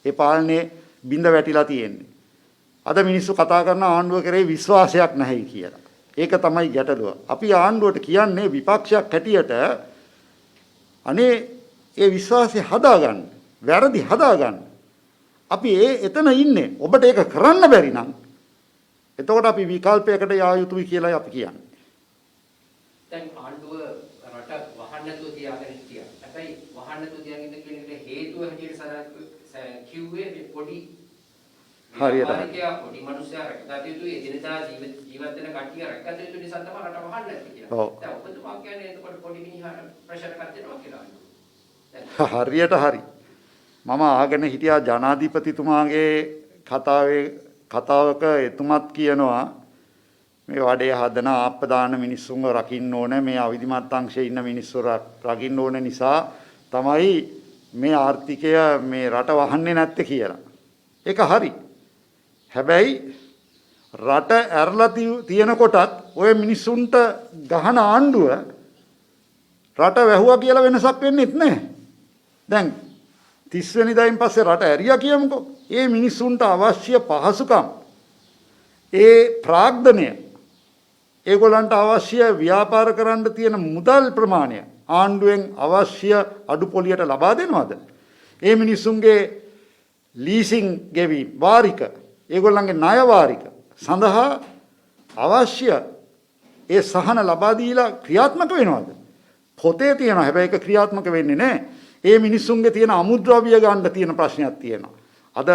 ඒ පාලනේ බිඳ වැටිලා තියෙන්නේ. අද මිනිස්සු කතා කරන ආණ්ඩුව කරේ විශ්වාසයක් නැහැයි කියලා. ඒක තමයි ගැටලුව. අපි ආණ්ඩුවට කියන්නේ විපක්ෂයක් හැටියට අනේ ඒ විශ්වාසය හදාගන්න, වැරදි හදාගන්න. අපි එතන ඉන්නේ. ඔබට ඒක කරන්න බැරි නම් එතකොට අපි විකල්පයකට යා යුතුයි කියලායි අපි කියන්නේ. දැන් ආණ්ඩුව රට වහන්න නැතුව තියාගෙන හිටියා. හැබැයි වහන්න නැතුව තියාගෙන ඉන්න කියන එකට හේතුව හැටියට කිව්වේ මේ පොඩි හරියට පොඩි මිනිස්සයා රැකගත යුතුයි එදිනදා ජීවත් වෙන කට්ටිය රැකගත යුතු නිසා තමයි රට වහන්න නැති කියලා. ඔව්. දැන් ඔබතුමා කියන්නේ එතකොට පොඩි මිනිහා ප්‍රෙෂර් එකක් දෙනවා කියලා. හරියට හරි. මම ආගෙන හිටියා ජනාධිපතිතුමාගේ කතාවක එතුමත් කියනවා මේ වඩේ හදන ආපදාන මිනිස්සුන්ව රකින්න ඕනේ, මේ අවිධිමත් අංශයේ ඉන්න මිනිස්සු රකින්න ඕනේ නිසා තමයි මේ ආර්ථිකය මේ රට වහන්නේ නැත්තේ කියලා. ඒක හරි. හැබැයි රට ඇරලා තියෙන කොටත් ඔය මිනිස්සුන්ට ගහන ආණ්ඩුව රට වැහුවා කියලා වෙනසක් වෙන්නේත් නැහැ. දැන් 30 වෙනිදායින් පස්සේ රට ඇරියා කියමුකෝ. ඒ මිනිස්සුන්ට අවශ්‍ය පහසුකම්, ඒ ප්‍රාග්ධනය, ඒගොල්ලන්ට අවශ්‍ය ව්‍යාපාර කරන්න තියෙන මුදල් ප්‍රමාණය ආණ්ඩුවෙන් අවශ්‍ය අඩුපොලියට ලබා දෙනවද? ඒ මිනිස්සුන්ගේ ලීසින් ගෙවීම, වාරික, ඒගොල්ලන්ගේ ණය වාරික සඳහා අවශ්‍ය ඒ සහන ලබා දීලා ක්‍රියාත්මක වෙනවද? පොතේ තියෙනවා. හැබැයි ඒක ක්‍රියාත්මක වෙන්නේ නැහැ. ඒ මිනිස්සුන්ගේ තියෙන අමුද්‍රව්‍ය ගන්න තියෙන ප්‍රශ්නයක් තියෙනවා. අද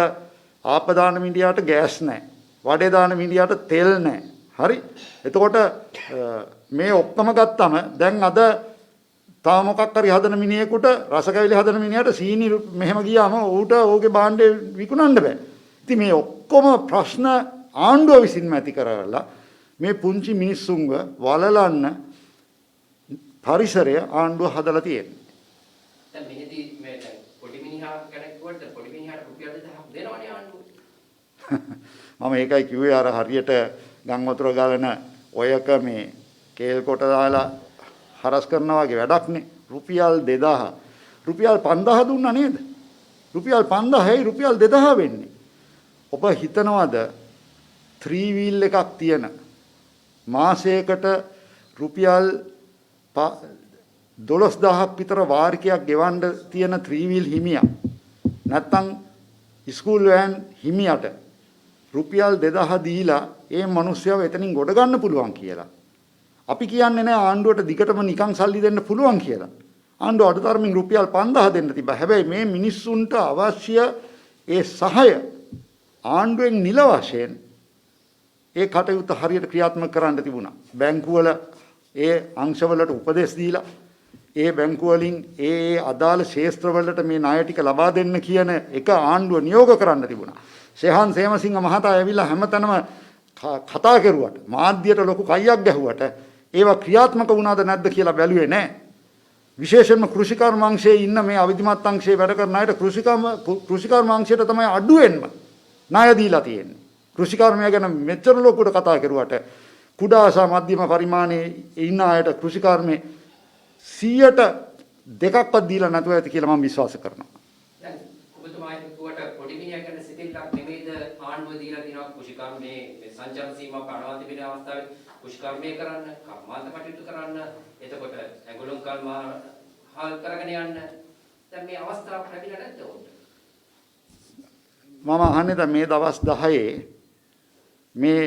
ආපදාන මිඩියාට ගෑස් නැහැ. වඩේ දාන මිඩියාට තෙල් නැහැ. හරි? එතකොට මේ ඔක්කොම ගත්තම දැන් අද තව මොකක් හරි හදන මිනිහෙකුට රසකැවිලි හදන මිනිහට සීනි මෙහෙම ගියාම ඌට ඕගේ භාණ්ඩේ විකුණන්න බෑ. ඉතින් මේ ඔක්කොම ප්‍රශ්න ආණ්ඩුව විසින්ම ඇති කරලා මේ පුංචි මිනිස්සුන්ව වලලන්න පරිසරය ආණ්ඩුව හදලා තියෙනවා. දැන් මෙහෙදී මේ පොඩි මිනිහා කෙනෙක් වුණත් පොඩි මිනිහාට රුපියල් 2000ක් දෙනවනේ ආණ්ඩුව. මම ඒකයි කිව්වේ අර හරියට ගම් වතුර ගලන ඔයක මේ කේල් කොට දාලා හරස් කරනවා වගේ වැඩක්නේ. රුපියල් 2000 රුපියල් 5000 දුන්නා නේද? රුපියල් 5000යි රුපියල් 2000 වෙන්නේ. ඔබ හිතනවද 3 wheel එකක් තියෙන මාසයකට රුපියල් 12000ක් විතර වාරිකයක් ගෙවන්න තියෙන 3 wheel හිමියා නැත්තම් ස්කූල් වෑන් හිමියට රුපියල් 2000 දීලා ඒ මිනිස්සයව එතනින් ගොඩ ගන්න පුළුවන් කියලා. අපි කියන්නේ නැහැ ආණ්ඩුවට දිගටම නිකන් සල්ලි දෙන්න පුළුවන් කියලා. ආණ්ඩුව අඩුතරමින් රුපියල් 5000 දෙන්න තිබ්බා. හැබැයි මේ මිනිස්සුන්ට අවශ්‍ය ඒ සහාය ආණ්ඩුවෙන් නිල වශයෙන් ඒ කටයුත්ත හරියට ක්‍රියාත්මක කරන්න තිබුණා. බැංකුවල ඒ අංශවලට උපදෙස් දීලා ඒ බැංකුව වලින් ඒ අදාළ ක්ෂේත්‍රවලට මේ ණය ටික ලබා දෙන්න කියන එක ආණ්ඩුව නියෝග කරන්න තිබුණා. ශේහාන් සේමසිංහ මහතා ඇවිල්ලා හැමතැනම කතා කරුවට මාධ්‍යයට ලොකු කයියක් ගැහුවට ඒවා ක්‍රියාත්මක වුණාද නැද්ද කියලා බැලුවේ නැහැ. විශේෂයෙන්ම කෘෂිකර්ම අංශයේ ඉන්න මේ අවිධිමත් අංශයේ වැඩ කරන අයට කෘෂිකර්ම අංශයට තමයි අඩුවෙන්ම ණය දීලා තියෙන්නේ. කෘෂිකර්මය ගැන මෙච්චර ලොකුට කතා කරුවට කුඩා සහ මධ්‍යම පරිමාණයේ ඉන්න අයට කෘෂිකර්මයේ 100%ක්වත් දීලා නැතුව ඇති කියලා මම විශ්වාස කරනවා. දැන් ඔබතුමා හිතුවට පොඩි මිනිහා ගැන සිතිල්ලක් නෙමෙයිද ආණ්ඩුව දීලා තියෙනවා කෘෂිකර්මයේ සංචාර සීමා පනවා තිබෙන අවස්ථාවේ කෘෂිකර්මය කරන්න, කර්මාන්ත කටයුතු කරන්න, එතකොට ඇඟලුම් කර්ම හාල් කරගෙන යන්න. දැන් මේ අවස්ථාව ලැබිලා නැද්ද ඔබට? මම අහන්නේ දැන් මේ දවස් 10 මේ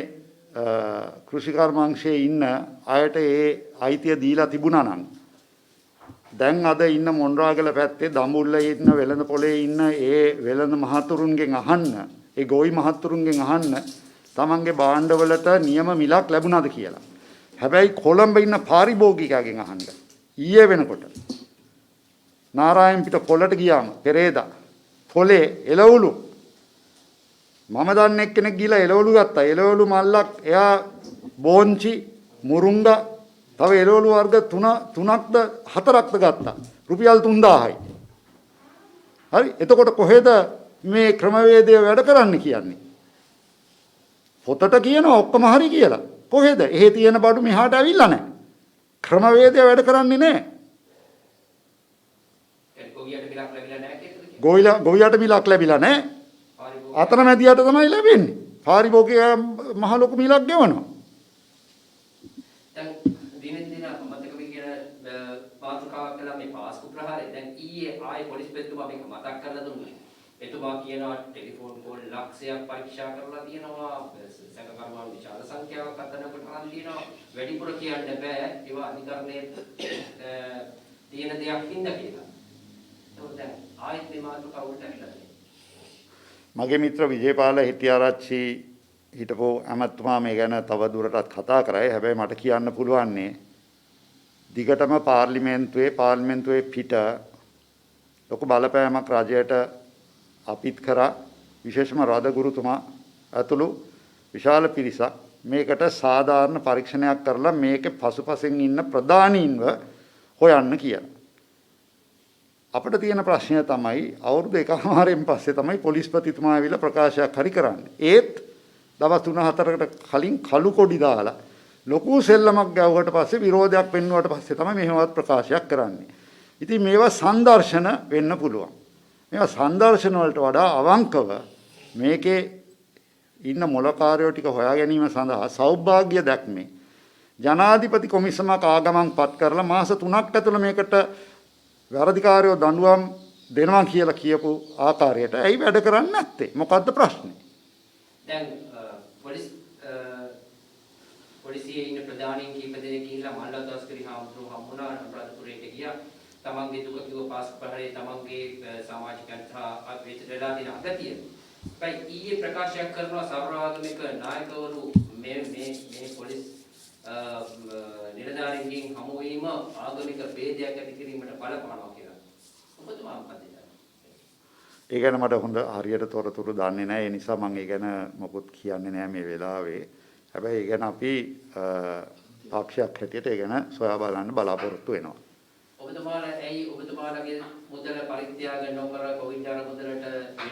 කෘෂිකර්මාංශයේ ඉන්න අයට ඒ අයිතිය දීලා තිබුණා නම් දැන් අද ඉන්න මොණරාගල පැත්තේ දඹුල්ලේ ඉන්න වෙළඳ පොලේ ඉන්න ඒ වෙළඳ මහතුරුන්ගෙන් අහන්න, ඒ ගොවි මහතුරුන්ගෙන් අහන්න තමන්ගේ භාණ්ඩවලට නියම මිලක් ලැබුණාද කියලා. හැබැයි කොළඹ ඉන්න පාරිභෝගිකයාගෙන් අහන්න. ඊයේ වෙනකොට නාරායන්පිට පොළට ගියාම පෙරේදා පොලේ එළවලු මම දන්න එක්කෙනෙක් ගිහලා එළවලු ගත්තා. එළවලු මල්ලක් එයා බෝංචි මුරුංගා තව එළවලු වර්ග 3ක්ද 4ක්ද ගත්තා. රුපියල් 3000යි. හරි. එතකොට කොහෙද මේ ක්‍රමවේදය වැඩ කරන්න කියන්නේ? පොතට කියනවා ඔක්කොම හරි කියලා. කොහෙද? එහෙ තියෙන බඩු මෙහාට ඇවිල්ලා නැහැ. ක්‍රමවේදය වැඩ කරන්නේ නැහැ. ගොවියට මිලක් ලැබිලා නැහැ කියලාද? ගොවියට මිලක් ලැබිලා නැහැ. අතරමැදියට තමයි ලැබෙන්නේ. පාරිභෝගිකයා මහ ලොකු මිලක් ගෙවනවා. දැන් දිනෙන් දින මතක වෙ කියන මාතෘකාවක් කළා මේ පාස්කු ප්‍රහාරය. දැන් ඊයේ ආයේ පොලිස් පෙතුමා මේක මතක් කරලා දුන්නා. එතුමා කියනවා ටෙලිෆෝන් කෝල් ලක්ෂයක් පරීක්ෂා කරලා තියෙනවා. සැකකරුවන් විශාල සංඛ්‍යාවක් අතනකට අරන් තියෙනවා. වැඩිපුර කියන්න බෑ. ඒවා අධිකරණයේ තියෙන දෙයක් හින්දා කියලා. ඒක දැන් ආයෙත් මේ මාතෘකාව උඩට ඇවිල්ලා තියෙනවා. මගේ මිත්‍ර විජේපාල හෙටිආරච්චි හිටපු ඇමතුමා මේ ගැන තව දුරටත් කතා කරයි. හැබැයි මට කියන්න පුළුවන්නේ දිගටම පාර්ලිමේන්තුවේ පිට ලොකු බලපෑමක් රජයට අපිත් කරා විශේෂම රාදගුරුතුමා ඇතුළු විශාල පිරිසක් මේකට සාධාරණ පරීක්ෂණයක් කරලා මේකේ පසුපසෙන් ඉන්න ප්‍රධානීන්ව හොයන්න කියලා. අපිට තියෙන ප්‍රශ්නය තමයි අවුරුදු එකමාරෙන් පස්සේ තමයි පොලිස්පතිතුමා ඇවිල්ලා ප්‍රකාශයක් හරි කරන්නේ. ඒත් දවස් 3-4කට කලින් කළු කොඩි දාලා ලොකු සෙල්ලමක් ගැව්වට පස්සේ විරෝධයක් පෙන්වුවට පස්සේ තමයි මෙහෙමවත් ප්‍රකාශයක් කරන්නේ. ඉතින් මේවා සංදර්ශන වෙන්න පුළුවන්. මේවා සංදර්ශන වලට වඩා අවංකව මේකේ ඉන්න මොලකාරයෝ ටික හොයා ගැනීම සඳහා සෞභාග්‍ය දැක්මේ ජනාධිපති කොමිසමක් ආගමන් පත් කරලා මාස 3ක් ඇතුළත මේකට වැරදිකාරයෝ දඬුවම් දෙනවා කියලා කියපු ආකාරයට ඇයි වැඩ කරන්නේ නැත්තේ? මොකද්ද ප්‍රශ්නේ? දැන් පොලිසියේ ඉන්න ප්‍රධානීන් කීප දෙනෙක් ගිහිල්ලා මණ්ඩලදස්කරි හාමුදුරුවෝ හම්බුණා අනුරාධපුරයට ගියා. තමන්ගේ දුක කිව්ව පාස් ප්‍රහාරයේ තමන්ගේ සමාජිකයන්ට වෙච්ච වෙලා තියෙන අගතිය. හැබැයි ඊයේ ප්‍රකාශයක් කරනවා සර්වාගමික නායකවරු මේ පොලිස් නිලධාරීන්ගෙන් හමු වීම ආගමික ભેදයක් ඇති කිරීමට බලපානවා කියලා. ඔබතුමා මොකද හිතන්නේ? ඒ ගැන මට හොඳ හරියට තොරතුරු දන්නේ නැහැ. ඒ නිසා මම ඒ ගැන මොකුත් කියන්නේ නැහැ මේ වෙලාවේ. හැබැයි ඒ ගැන අපි පක්ෂයක් හැටියට ඒ ගැන සොයා බලන්න බලාපොරොත්තු වෙනවා. ඔබතුමාලා ඇයි ඔබතුමාලගේ මුදල පරිත්‍යාග නොකර කොවිඩ් ආර මුදලට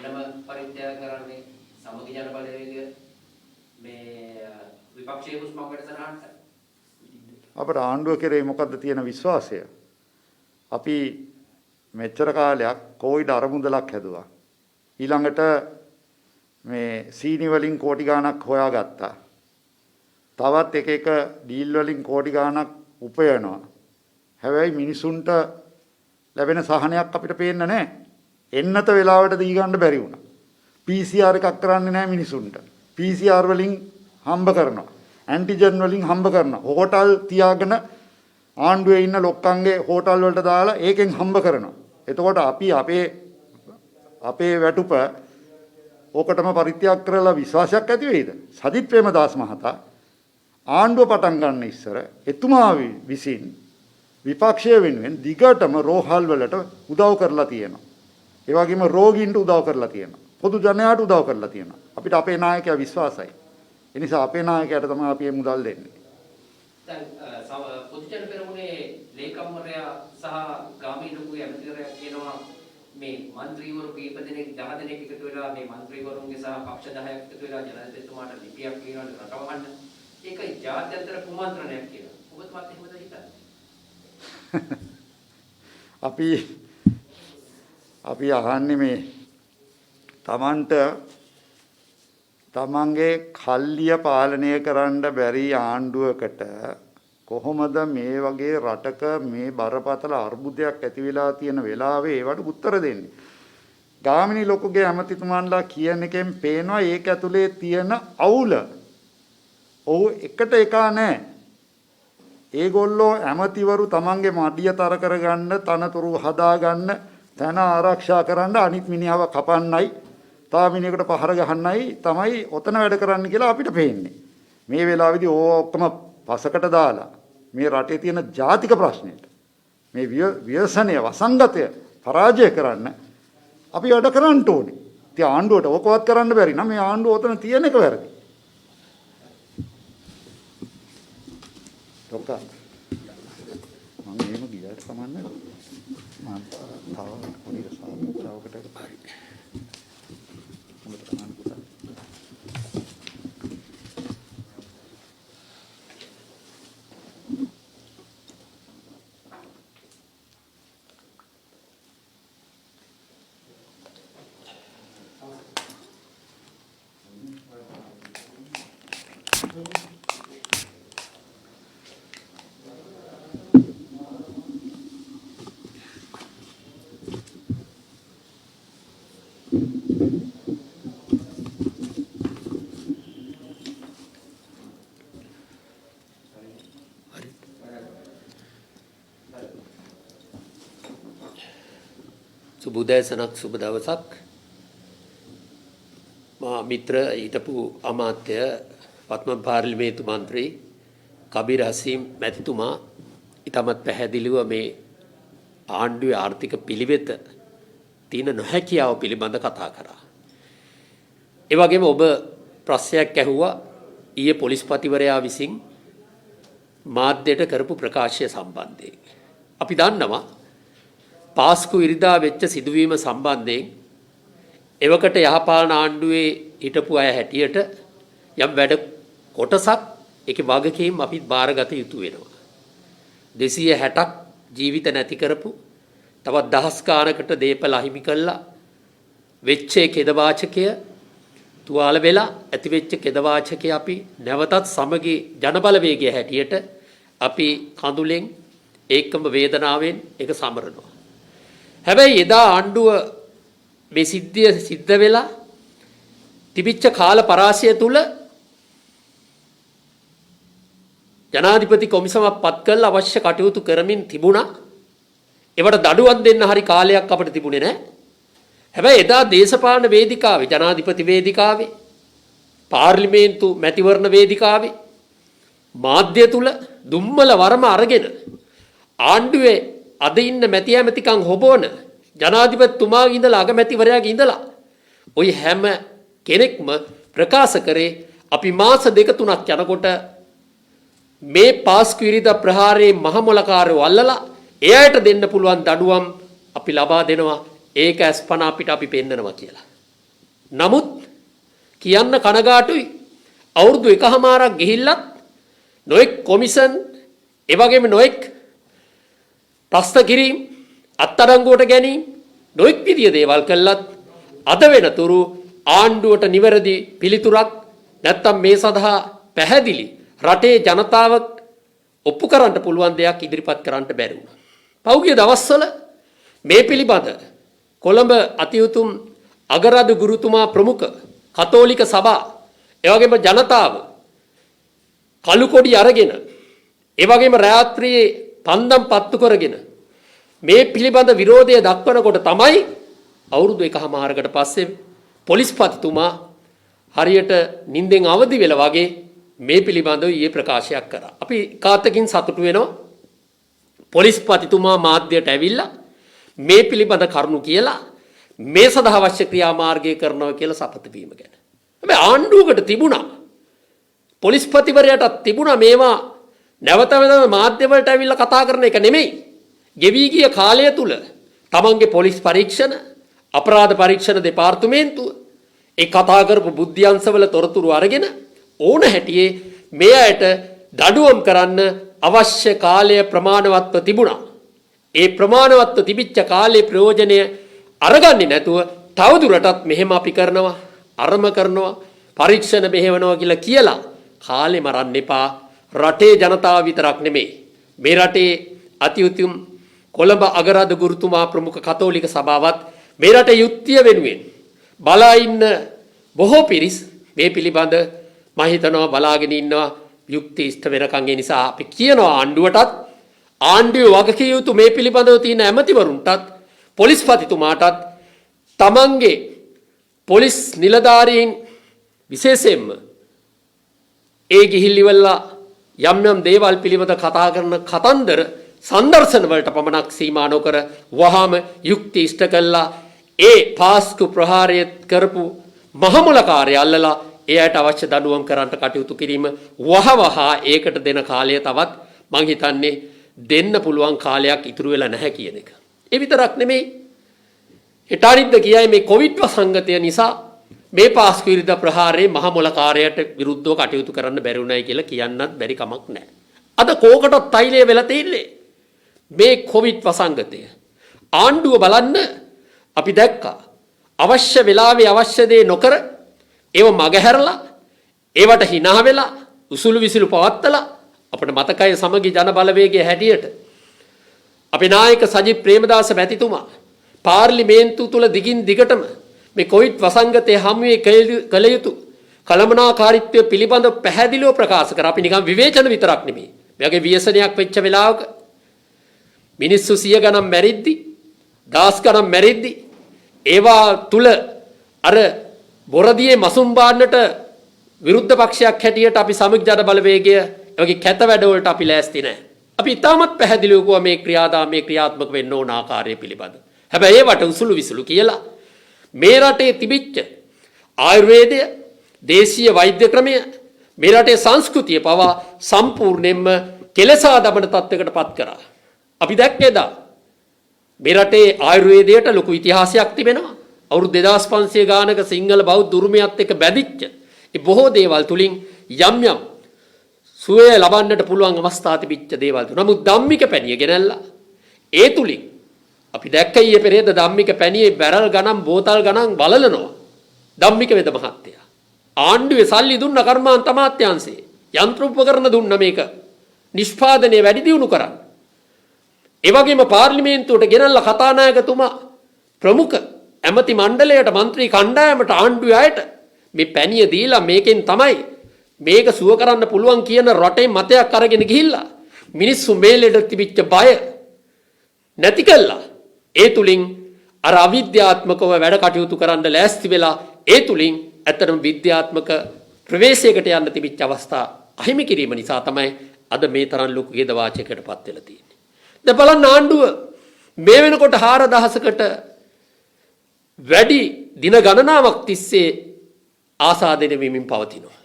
වෙනම පරිත්‍යාග කරන්නේ? සමගි ජන බලවේගය මේ විපක්ෂයේ හුස්මකට සරහන් අපේ ආණ්ඩුව කෙරෙහි මොකද්ද තියෙන විශ්වාසය? අපි මෙච්චර කාලයක් කොවිඩ් ආර මුදලක් හැදුවා. ඊළඟට මේ සීනි වලින් කෝටි ගාණක් හොයාගත්තා. තවත් එක ඩීල් වලින් කෝටි ගාණක් උපයනවා. හැබැයි මිනිසුන්ට ලැබෙන සහනයක් අපිට පේන්නේ නැහැ. එන්නත වෙලාවට දී ගන්න බැරි වුණා. PCR එකක් කරන්නේ නැහැ මිනිසුන්ට. PCR වලින් හම්බ කරනවා. ඇන්ටිජන් වලින් හම්බ කරනවා. හෝටල් තියාගෙන ආණ්ඩුවේ ඉන්න ලොක්කන්ගේ හෝටල් වලට දාලා ඒකෙන් හම්බ කරනවා. එතකොට අපි අපේ වැටුප ඕකටම පරිත්‍යාග කරලා විශ්වාසයක් ඇති වෙයිද? සජිත් ප්‍රේමදාස මහතා ආණ්ඩුව පටන් ගන්න ඉස්සර එතුමා විසින් විපක්ෂය වෙනුවෙන් දිගටම රෝහල් වලට උදව් කරලා තියෙනවා. ඒ වගේම රෝගීන්ට උදව් කරලා තියෙනවා. පොදු ජනයාට උදව් කරලා තියෙනවා. අපිට අපේ නායකයා විශ්වාසයි. ඒ නිසා අපේ නායකයාට තමයි අපි මේ මුදල් දෙන්නේ. දැන් පොදු ජන පෙරමුණේ ලේකම්වරයා සහ ගාමී ලොකුගේ ඇමතිවරයා කියනවා මේ മന്ത്രിවරු කීප දෙනෙක් 10 දෙනෙක් එකතු වෙලා මේ മന്ത്രിවරුන්ගේ සහ පක්ෂ 10ක් එකතු වෙලා ජනාධිපතිතුමාට ලිපියක් ලියනවා රටවහන්න. ඒක ජාත්‍යන්තර කුමන්ත්‍රණයක් කියලා. ඔබතුමාත් එහෙමද හිතන්නේ? අපි අහන්නේ මේ තමන්ගේ කල්ලිය පාලනය කරන්න බැරි ආණ්ඩුවකට කොහොමද මේ වගේ රටක මේ බරපතල අර්බුදයක් ඇති වෙලා තියෙන වෙලාවේ ඒවට උත්තර දෙන්නේ? ගාමිණී ලොකුගේ ඇමතිතුමන්ලා කියන එකෙන් පේනවා ඒක ඇතුලේ තියෙන අවුල. ඔව් එකට එකා නැහැ. ඒගොල්ලෝ ඇමතිවරු තමන්ගේ මඩිය තර කරගන්න, තනතුරු හදාගන්න, තන ආරක්ෂා කරන්න අනිත් මිනිහව කපන්නයි, තා මිනිහෙකුට පහර ගහන්නයි තමයි ඔතන වැඩ කරන්න කියලා අපිට පේන්නේ. මේ වෙලාවේදී ඔක්කොම පසකට දාලා මේ රටේ තියෙන ජාතික ප්‍රශ්නෙට මේ ව්‍යසනය වසංගතය පරාජය කරන්න අපි වැඩ කරන්න ඕනේ. ඉතින් ආණ්ඩුවට ඕකවත් කරන්න බැරි නම් මේ ආණ්ඩුව ඔතන තියෙන එක වැරදි. ඩොක්ටර් මම එහෙම ගියාට කමන්නේ මම තව පොඩි සාකච්ඡාවකට හරි මොකද කරන්න පුතා සුබෝදෑසනක් සුබ දවසක්. මා මිත්‍ර හිටපු අමාත්‍ය පත්ම පාර්ලිමේන්තු මන්ත්‍රී කබීර් හසීම් මැතිතුමා ඉතාමත් පැහැදිලිව මේ ආණ්ඩුවේ ආර්ථික පිළිවෙත තියෙන නොහැකියාව පිළිබඳ කතා කරා. ඒ වගේම ඔබ ප්‍රශ්නයක් ඇහුවා ඊයේ පොලිස්පතිවරයා විසින් මාධ්‍යයට කරපු ප්‍රකාශය සම්බන්ධයෙන්. අපි දන්නවා පාස්කු ඉරිදා වෙච්ච සිදුවීම සම්බන්ධයෙන් එවකට යහපාලන ආණ්ඩුවේ හිටපු අය හැටියට යම් වැඩ කොටසක් ඒකේ වගකීම් අපි බාරගත යුතු වෙනවා. 260ක් ජීවිත නැති කරපු තවත් දහස් ගානකට දේපල අහිමි කළා වෙච්ච ඛේදවාචකය තුවාල වෙලා ඇති වෙච්ච ඛේදවාචකය අපි නැවතත් සමගි ජනබලවේගය හැටියට අපි කඳුලෙන් ඒකම වේදනාවෙන් ඒක සමරනවා. හැබැයි එදා ආණ්ඩුව මේ සිද්ධිය සිද්ධ වෙලා තිබිච්ච කාල පරාසය තුල ජනාධිපති කොමිසමක් පත් කරලා අවශ්‍ය කටයුතු කරමින් තිබුණා. ඒවට දඩුවම් දෙන්න හරි කාලයක් අපිට තිබුණේ නැහැ. හැබැයි එදා දේශපාලන වේදිකාවේ ජනාධිපති වේදිකාවේ පාර්ලිමේන්තු මැතිවරණ වේදිකාවේ මාධ්‍ය තුල දුම්මල වරම අරගෙන ආණ්ඩුවේ අද ඉන්න මැති ඇමතිකම් හොබවන ජනාධිපතිතුමාගේ ඉඳලා අගමැතිවරයාගේ ඉඳලා ওই හැම කෙනෙක්ම ප්‍රකාශ කරේ අපි මාස දෙක තුනක් යනකොට මේ පාස්කු ඉරිදා ප්‍රහාරයේ මහමොලකාරයෝ අල්ලලා එයාට දෙන්න පුළුවන් දඩුවම් අපි ලබා දෙනවා. ඒක අස්පන අපිට අපි පෙන්නනවා කියලා. නමුත් කියන්න කනගාටුයි අවුරුදු එකහමාරක් ගිහිල්ලත් නොඑක් කොමිෂන් ඒ වගේම නොඑක් ප්‍රශ්න කිරීම අත්අඩංගුවට ගැනීම නොඑක් විදිය දේවල් කළත් අද වෙනතුරු ආණ්ඩුවට නිවැරදි පිළිතුරක් නැත්තම් මේ සඳහා පැහැදිලි රටේ ජනතාව ඔප්පු කරන්න පුළුවන් දෙයක් ඉදිරිපත් කරන්න බැරි වුණා. පෞගිය දවස්වල මේ පිළිබඳ කොළඹ අතිඋතුම් අගරාදු ගුරුතුමා ප්‍රමුඛ කතෝලික සභා එවැගේම ජනතාව කළු කොඩි අරගෙන ඒ වගේම රාත්‍රියේ පන්දම් පත්තු කරගෙන මේ පිළිබඳ විරෝධය දක්වනකොට තමයි අවුරුදු එකහමාරකට පස්සේ පොලිස්පතිතුමා හරියට නිින්දෙන් අවදි වෙලා වගේ මේ පිළිබඳව ඊයේ ප්‍රකාශයක් කරා. අපි කාතකින් සතුටු වෙනවා. පොලිස්පතිතුමා මාධ්‍යයට ඇවිල්ලා මේ පිළිබඳ කරුණු කියලා මේ සඳහා අවශ්‍ය ක්‍රියාමාර්ගය කරනවා කියලා සපත වීම ගැන. හැබැයි ආණ්ඩුවකට තිබුණා පොලිස්පතිවරයාට තිබුණා මේවා නැවත මාධ්‍ය වලට ඇවිල්ලා කතා කරන එක නෙමෙයි. ගෙවි ගිය කාලය තුල තමන්ගේ පොලිස් පරීක්ෂණ අපරාධ පරීක්ෂණ දෙපාර්තමේන්තුව ඒ කතා කරපු බුද්ධ්‍යංශවල තොරතුරු අරගෙන ඕන හැටියේ මේ අයට දඩුවම් කරන්න අවශ්‍ය කාලය ප්‍රමාණවත්ව තිබුණා. ඒ ප්‍රමාණවත්ව තිබිච්ච කාලේ ප්‍රයෝජනය අරගන්නේ නැතුව තවදුරටත් මෙහෙම අපි කරනවා අරම කරනවා පරීක්ෂණ මෙහෙවනවා කියලා කාලේ මරන්න එපා. රටේ ජනතාව විතරක් නෙමෙයි මේ රටේ අතිඋතුම් කොළඹ අගරාදු ගුරුතුමා ප්‍රමුඛ කතෝලික සභාවත් මේ රටේ යුක්තිය වෙනුවෙන් බලා ඉන්න බොහෝ පිරිස් මේ පිළිබඳ මම හිතනවා බලාගෙන ඉන්නවා යුක්ති ඉෂ්ට වෙනකන්. ඒ නිසා අපි කියනවා ආණ්ඩුවටත් ආණ්ඩුවේ වගකීම් යුතු මේ පිළිබඳව තියෙන ඇමතිවරුන්ටත් පොලිස්පතිතුමාටත් තමන්ගේ පොලිස් නිලධාරීන් විශේෂයෙන්ම ඒ ගිහිල්ලිවලා යම් යම් දේවල් පිළිබඳ කතා කරන කතන්දර සංදර්ශන වලට පමණක් සීමා නොකර වහාම යුක්ති ඉෂ්ට කළා ඒ පාස්කු ප්‍රහාරය කරපු මහමුලකාරය අල්ලලා එයාට අවශ්‍ය දඬුවම් කරන්න කටයුතු කිරීම වහවහා ඒකට දෙන කාලය තවත් මං හිතන්නේ දෙන්න පුළුවන් කාලයක් ඉතුරු වෙලා නැහැ කියන එක. ඒ විතරක් නෙමෙයි හිතාරිද්ද කියයි මේ කොවිඩ් වසංගතය නිසා මේ පාස්කු ඉරිදා ප්‍රහාරයේ මහමුලකාරයට විරුද්ධව කටයුතු කරන්න බැරි වුණයි කියලා කියන්නත් බැරි කමක් නැහැ. අද කෝකටත් තෛලය වෙලා තියෙන්නේ මේ කොවිඩ් වසංගතය. ආණ්ඩුව බලන්න අපි දැක්කා අවශ්‍ය වෙලාවේ අවශ්‍ය දේ නොකර ඒව මගහැරලා ඒවට hina වෙලා උසුළු විසුළු පවත්තලා අපිට මතකයි සමගි ජන බලවේගයේ හැටියට අපේ නායක සජිත් ප්‍රේමදාස මැතිතුමා පාර්ලිමේන්තුව තුල දිගින් දිගටම මේ කොවිඩ් වසංගතයේ හමුවේ කළ යුතු කළමනාකාරීත්වය පිළිබඳව පැහැදිලිව ප්‍රකාශ කර අපි නිකන් විවේචන විතරක් නෙමෙයි. මේ වගේ ව්‍යසනයක් වෙච්ච වෙලාවක මිනිස්සු 100 ගණන් මැරිද්දි, 10 ගණන් මැරිද්දි ඒවා තුල අර බොරදියේ මසුම් බාන්නට විරුද්ධ පක්ෂයක් හැටියට අපි සමගි ජන බලවේගය වගේ කැත වැඩවලට අපි ලෑස්ති නැහැ. අපි ඉතාමත් පැහැදිලිව කිව්වා මේ ක්‍රියාදාමයේ ක්‍රියාත්මක වෙන්න ඕන ආකාරය පිළිබඳ. හැබැයි ඒවට උසුළු විසුළු කියලා මේ රටේ තිබිච්ච ආයුර්වේදය, දේශීය වෛද්‍ය ක්‍රමය, මේ රටේ සංස්කෘතිය පවා සම්පූර්ණයෙන්ම කෙලසා දමන තත්යකට පත් කරා. අපි දැක්කේදා මේ රටේ ආයුර්වේදයට ලොකු ඉතිහාසයක් තිබෙනවා. අවුරුදු 2500 ගානක සිංහල බෞද්ධ උරුමයත් එක්ක බැඳිච්ච ඒ බොහෝ දේවල් තුලින් යම් යම් සුවය ලබන්නට පුළුවන් අවස්ථා තිබිච්ච දේවල්. නමුත් ධම්මික පැණිය ගෙනල්ලා ඒ තුලින් අපි දැක්ක ඊයේ පෙරේද ධම්මික පැණියේ බැරල් ගණන් බෝතල් ගණන් බලලනවා. ධම්මික වේද මහත්තයා ආණ්ඩුවේ සල්ලි දුන්න කර්මාන්ත අමාත්‍යාංශේ යන්ත්‍ර උපකරණ දුන්න මේක නිෂ්පාදනය වැඩි දියුණු කරන්න. ඒ වගේම පාර්ලිමේන්තුවට ගෙනල්ලා කතානායකතුමා ප්‍රමුඛ ඇමති මණ්ඩලයට മന്ത്രി කණ්ඩායමට ආණ්ඩුවේ අයට මේ පැණිය දීලා මේකෙන් තමයි මේක සුව කරන්න පුළුවන් කියන රටේ මතයක් අරගෙන ගිහිල්ලා මිනිස්සු මේ ලෙඩ තිබිච්ච බය නැති කළා. ඒ තුලින් අර අවිද්‍යාත්මකව වැඩ කටයුතු කරන්න ලෑස්ති වෙලා ඒ තුලින් ඇත්තටම විද්‍යාත්මක ප්‍රවේශයකට යන්න තිබිච්ච අවස්ථා අහිමි කිරීම නිසා තමයි අද මේ තරම් ලොකු ගෙද වාචයකටපත් වෙලා තියෙන්නේ. දැන් බලන්න ආණ්ඩුව මේ වෙනකොට 4000කට වැඩි දින ගණනාවක් තිස්සේ ආසාදනය වෙමින් පවතිනවා.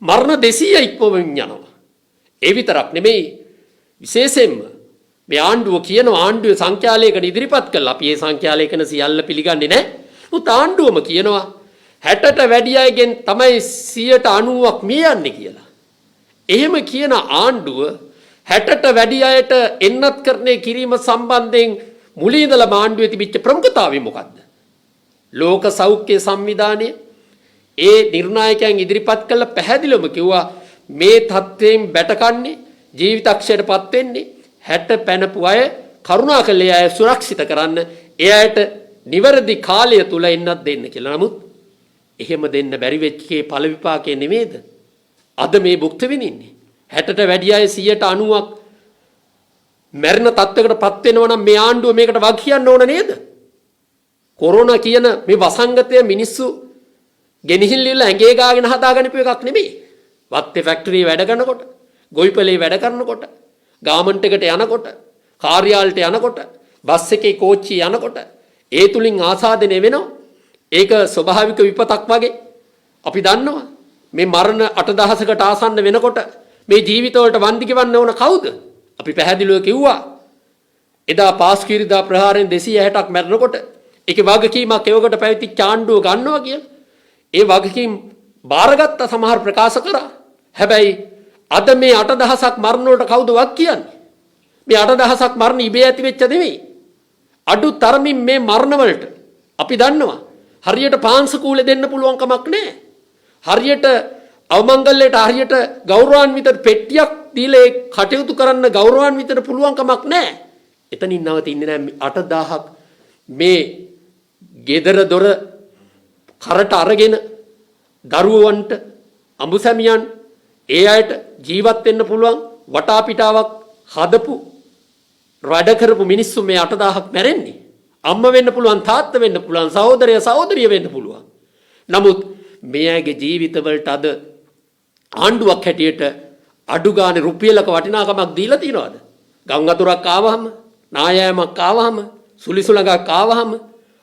මරණ 200 ඉක්මවමින් යනවා. ඒ විතරක් නෙමෙයි විශේෂයෙන්ම මේ ආණ්ඩුව කියන ආණ්ඩුවේ සංඛ්‍යාලයකට ඉදිරිපත් කළා. අපි මේ සංඛ්‍යාලයකන සියල්ල පිළිගන්නේ නැහැ. උත් ආණ්ඩුවම කියනවා 60ට වැඩි අයගෙන් තමයි 90ක් මිය යන්නේ කියලා. එහෙම කියන ආණ්ඩුව 60ට වැඩි අයට එන්නත් කරන්නේ කිරීම සම්බන්ධයෙන් මුලින් ඉඳලා ආණ්ඩුවේ තිබිච්ච ප්‍රමුඛතාවය මොකද්ද? ලෝක සෞඛ්‍ය සංවිධානයේ ඒ නිර්ණායකයන් ඉදිරිපත් කළ පැහැදිලිවම කිව්වා මේ තත්ත්වයෙන් බැටකන්නේ ජීවිතක්ෂයටපත් වෙන්නේ 60 පැනපු අය කරුණාකරලා අය සුරක්ෂිත කරන්න ඒ අයට නිවැරදි කාලය තුල එන්නත් දෙන්න කියලා. නමුත් එහෙම දෙන්න බැරි වෙච්චේ ඵල විපාකේ නෙමෙයිද? අද මේ භුක්ති විඳින්නේ 60ට වැඩි අය 90ක් මරණ තත්ත්වයකටපත් වෙනවා නම් මේ ආණ්ඩුව මේකට වග කියන්න ඕන නේද? කොරෝනා කියන මේ වසංගතය මිනිස්සු ගෙනහිල්ල ඇඟේ ගාගෙන හදාගන්නපු එකක් නෙමෙයි. වත්තේ ෆැක්ටරි වැඩ කරනකොට, ගොවිපලේ වැඩ කරනකොට, ගාමන්ට් එකට යනකොට, කාර්යාලයට යනකොට, බස් එකේ කෝච්චි යනකොට ඒ තුලින් ආසාදනය වෙනවා. ඒක ස්වභාවික විපතක් වගේ. අපි දන්නවා මේ මරණ 8000කට ආසන්න වෙනකොට මේ ජීවිතවලට වන්දි ගෙවන්න ඕන කවුද? අපි පැහැදිලිව කිව්වා එදා පාස්කිරිදා ප්‍රහාරයෙන් 260ක් මැරෙනකොට ඒකේ වගකීමක් ඒවකට පැවතිච්ච ආණ්ඩුව ගන්නවා කියලා. ඒ වගකීම් බාරගත්ත සමහර ප්‍රකාශ කරා. හැබැයි අද මේ 8000ක් මරණ වලට කවුද වක් කියන්නේ? මේ 8000ක් මරණ ඉබේ ඇති වෙච්ච නෙවෙයි. අඩු තරමින් මේ මරණ වලට අපි දන්නවා හරියට පාංශකූලෙ දෙන්න පුළුවන් කමක් නැහැ. හරියට අවමංගල්‍යයට හරියට ගෞරවාන්විත පෙට්ටියක් දීලා ඒ කටයුතු කරන්න ගෞරවාන්විතට පුළුවන් කමක් නැහැ. එතනින් නවතින්නේ නැහැ 8000ක් මේ ගෙදර දොර කරට අරගෙන දරුවන්ට අඹුසැමියන් ඒ අයට ජීවත් වෙන්න පුළුවන් වටා පිටාවක් හදපු වැඩ කරපු මිනිස්සු මේ 8000ක් මැරෙන්නේ. අම්මා වෙන්න පුළුවන්, තාත්තා වෙන්න පුළුවන්, සහෝදරය සහෝදරිය වෙන්න පුළුවන්. නමුත් මේ අයගේ ජීවිතවලට අද ආණ්ඩුවක් හැටියට අඩු ගානේ රුපියලක වටිනාකමක් දීලා තියනවාද? ගම් වතුරක් ආවහම, නායෑමක් ආවහම, සුලිසුලඟක් ආවහම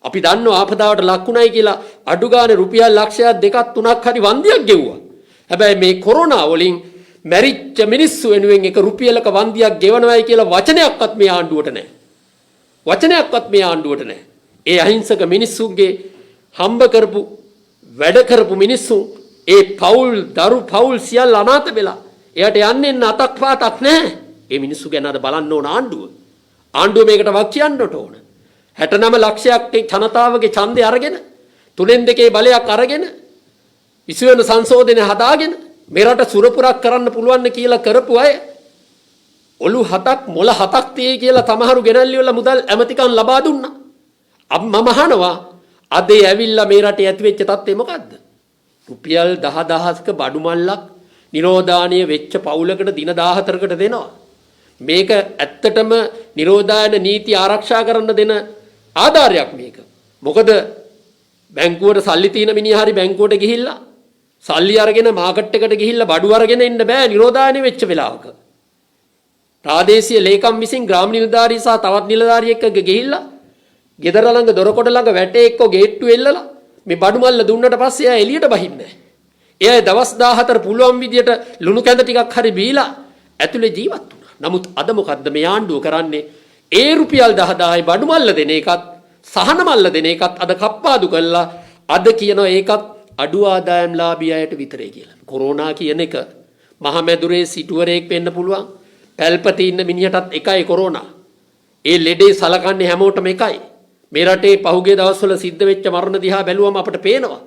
අපි දන්නවා ආපදාවට ලක්ුණයි කියලා අඩු ගානේ රුපියල් ලක්ෂයක් දෙකක් තුනක් හරි වන්දියක් ගෙවුවා. හැබැයි මේ කොරෝනා වලින් මැරිච්ච මිනිස්සු වෙනුවෙන් එක රුපියලක වන්දියක් ගෙවනවායි කියලා වචනයක්වත් මේ ආණ්ඩුවට නැහැ. වචනයක්වත් මේ ආණ්ඩුවට නැහැ. ඒ අහිංසක මිනිස්සුන්ගේ හම්බ කරපු වැඩ කරපු මිනිස්සු ඒ පවුල් දරු පවුල් සියල්ල අනාථ වෙලා එයාට යන්නේ අතක් පාතක් නැහැ. ඒ මිනිස්සු ගැන අද බලන්න ඕන ආණ්ඩුව. ආණ්ඩුව මේකට වක් කියන්නට ඕන. 69 ලක්ෂයක් ජනතාවගේ ඡන්දය අරගෙන 3/2 බලයක් අරගෙන විශ්වවිද්‍යාල සංශෝධනය හදාගෙන මේ රට සුරපුරක් කරන්න පුළුවන් කියලා කරපු අය ඔලු 7ක් මොළ 7ක් තියෙයි කියලා තමහරු ගෙනල්ලි වල මුදල් ඇමතිකම් ලබා දුන්නා. මම අහනවා අද ඇවිල්ලා මේ රටේ ඇති වෙච්ච තත්ත්වය මොකද්ද? රුපියල් 10000ක බඩු මල්ලක් නිරෝධානීය වෙච්ච පවුලකට දින 14කට දෙනවා. මේක ඇත්තටම නිරෝධායන නීති ආරක්ෂා කරන්න දෙන ආධාරයක් මේක. මොකද බැංකුවට සල්ලි තියෙන මිනිහා හරි බැංකුවට ගිහිල්ලා සල්ලි අරගෙන මාකට් එකට ගිහිල්ලා බඩු අරගෙන ඉන්න බෑ නිරෝධායන වෙච්ච වෙලාවක. ප්‍රාදේශීය ලේකම් විසින් ග්‍රාම නිලධාරී සහ තවත් නිලධාරියෙක් එක්ක ගිහිල්ලා ගෙදර ළඟ දොරකොඩ ළඟ වැටේ එක්ක ගේට්ටු එල්ලලා මේ බඩු මල්ල දුන්නට පස්සේ එයා එළියට බහින්නේ නැහැ. එයා දවස් 14 පුළුවන් විදියට ලුණු කැඳ ටිකක් හරි බීලා ඇතුලේ ජීවත් වුණා. නමුත් අද මොකද්ද මේ ආණ්ඩුව කරන්නේ? ඒ රුපියල් 10000යි බඩු මල්ල දෙන එකත් සහන මල්ල දෙන එකත් අද කප්පාදු කළා. අද කියනවා ඒකත් අඩු ආදායම්ලාභී අයට විතරයි කියලා. කොරෝනා කියන එක මහමැදුරේ සිටුවරයෙක් වෙන්න පුළුවන්. පැල්පතේ ඉන්න මිනිහටත් එකයි කොරෝනා. ඒ ලෙඩේ සලකන්නේ හැමෝටම එකයි. මේ රටේ පහුගිය දවස්වල සිද්ධ වෙච්ච මරණ දිහා බැලුවම අපිට පේනවා.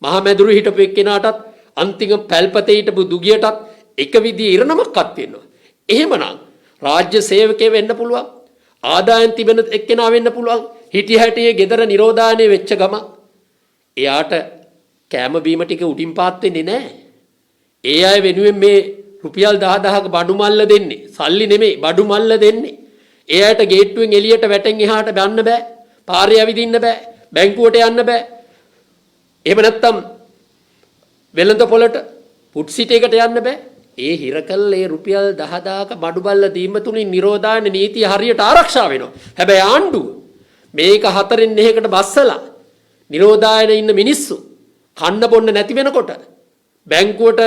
මහමැදුරු හිටපු එක්කෙනාටත් අන්තිම පැල්පතේ හිටපු දුගියටත් එක විදිහේ ඉරණමක්වත් වෙනවා. එහෙමනම් රාජ්‍ය සේවකයෙ වෙන්න පුළුවන්. ආදායම් තිබෙන එක්කෙනා වෙන්න පුළුවන්. හිටි හැටියේ gedara නිරෝධායනය වෙච්ච ගම එයාට කෑම බීම ටික උඩින් පාත් වෙන්නේ නැහැ. ඒ අය වෙනුවෙන් මේ රුපියල් 10000ක බඩු මල්ල දෙන්නේ. සල්ලි නෙමෙයි බඩු මල්ල දෙන්නේ. ඒ අයට ගේට්ටුවෙන් එළියට වැටෙන් එහාට යන්න බෑ. පාරේ ඇවිදින්න බෑ. බැංකුවට යන්න බෑ. එහෙම නැත්තම් වෙළඳ පොළට ෆුඩ් සිටි එකට යන්න බෑ. ඒ හිරකල් ඒ රුපියල් 10000ක බඩු බල්ල දීම තුලින් නිරෝධායන නීතිය හරියට ආරක්ෂා වෙනවා. හැබැයි ආණ්ඩුව මේක හතරෙන් එහෙකට බස්සලා නිරෝධායන ඉන්න මිනිස්සු කන්න බොන්න නැති වෙනකොට බැංකුවට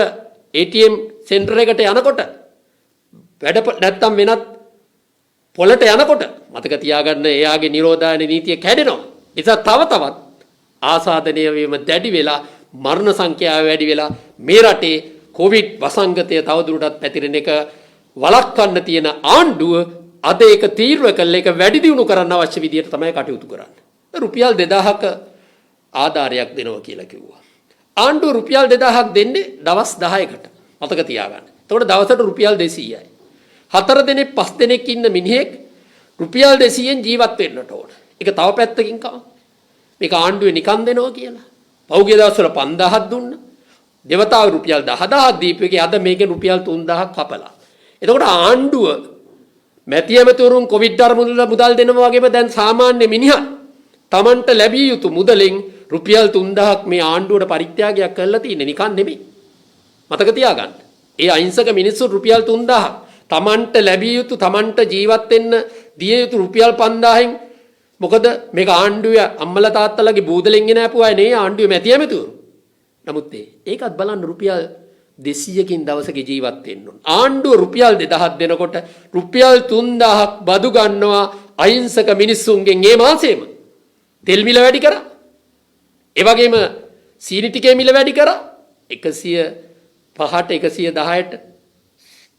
ATM සෙන්ටර් එකට යනකොට වැඩ නැත්තම් වෙනත් පොළට යනකොට මතක තියාගන්න එයාගේ නිරෝධායන නීතිය කැඩෙනවා. නිසා තව තවත් ආසාදනය වීම දැඩි වෙලා මරණ සංඛ්‍යාව වැඩි වෙලා මේ රටේ කොවිඩ් වසංගතය තවදුරටත් පැතිරෙන එක වළක්වන්න තියෙන ආණ්ඩුව අද ඒක තීරණය කළා ඒක වැඩි දියුණු කරන්න අවශ්‍ය විදියට තමයි කටයුතු කරන්නේ. රුපියල් 2000ක ආධාරයක් දෙනවා කියලා කිව්වා. ආණ්ඩුව රුපියල් 2000ක් දෙන්නේ දවස් 10කට. මතක තියාගන්න. එතකොට දවසට රුපියල් 200යි. 4 දිනක් 5 දිනක් ඉන්න මිනිහෙක් රුපියල් 200න් ජීවත් වෙන්නට ඕන. ඒක තව පැත්තකින් කම. මේක ආණ්ඩුවේ නිකන් දෙනවා කියලා. පහුගිය දවස්වල 5000ක් දුන්නා. දෙවතාව රුපියල් 10000ක් දීපේකේ අද මේකේ රුපියල් 3000ක් කපලා. එතකොට ආණ්ඩුව මැති ඇමතුරුන් කොවිඩ් මුදල් දෙනවා වගේම දැන් සාමාන්‍ය මිනිහා Tamanට ලැබිය යුතු මුදලෙන් රුපියල් 3000ක් මේ ආණ්ඩුවට පරිත්‍යාගයක් කරලා තියෙන්නේ නිකන් නෙමෙයි. මතක තියාගන්න. ඒ අහිංසක මිනිස්සු රුපියල් 3000ක් Tamanට ලැබිය යුතු Tamanට ජීවත් වෙන්න දිය යුතු රුපියල් 5000න් මොකද මේක ආණ්ඩුවේ අම්මලා තාත්තලාගේ බූදලෙන් ගෙන ආපුවා නේ ආණ්ඩුවේ මැති ඇමතුරු. නමුත් ඒකත් බලන්න රුපියල් 200කින් දවසක ජීවත් වෙන්න ඕන. ආණ්ඩුව රුපියල් 2000ක් දෙනකොට රුපියල් 3000ක් බදු ගන්නවා අහිංසක මිනිස්සුන්ගෙන් ඒ මාසෙම. තෙල් මිල වැඩි කරා. ඒ වගේම සීනි ටිකේ මිල වැඩි කරා. 105ට 110ට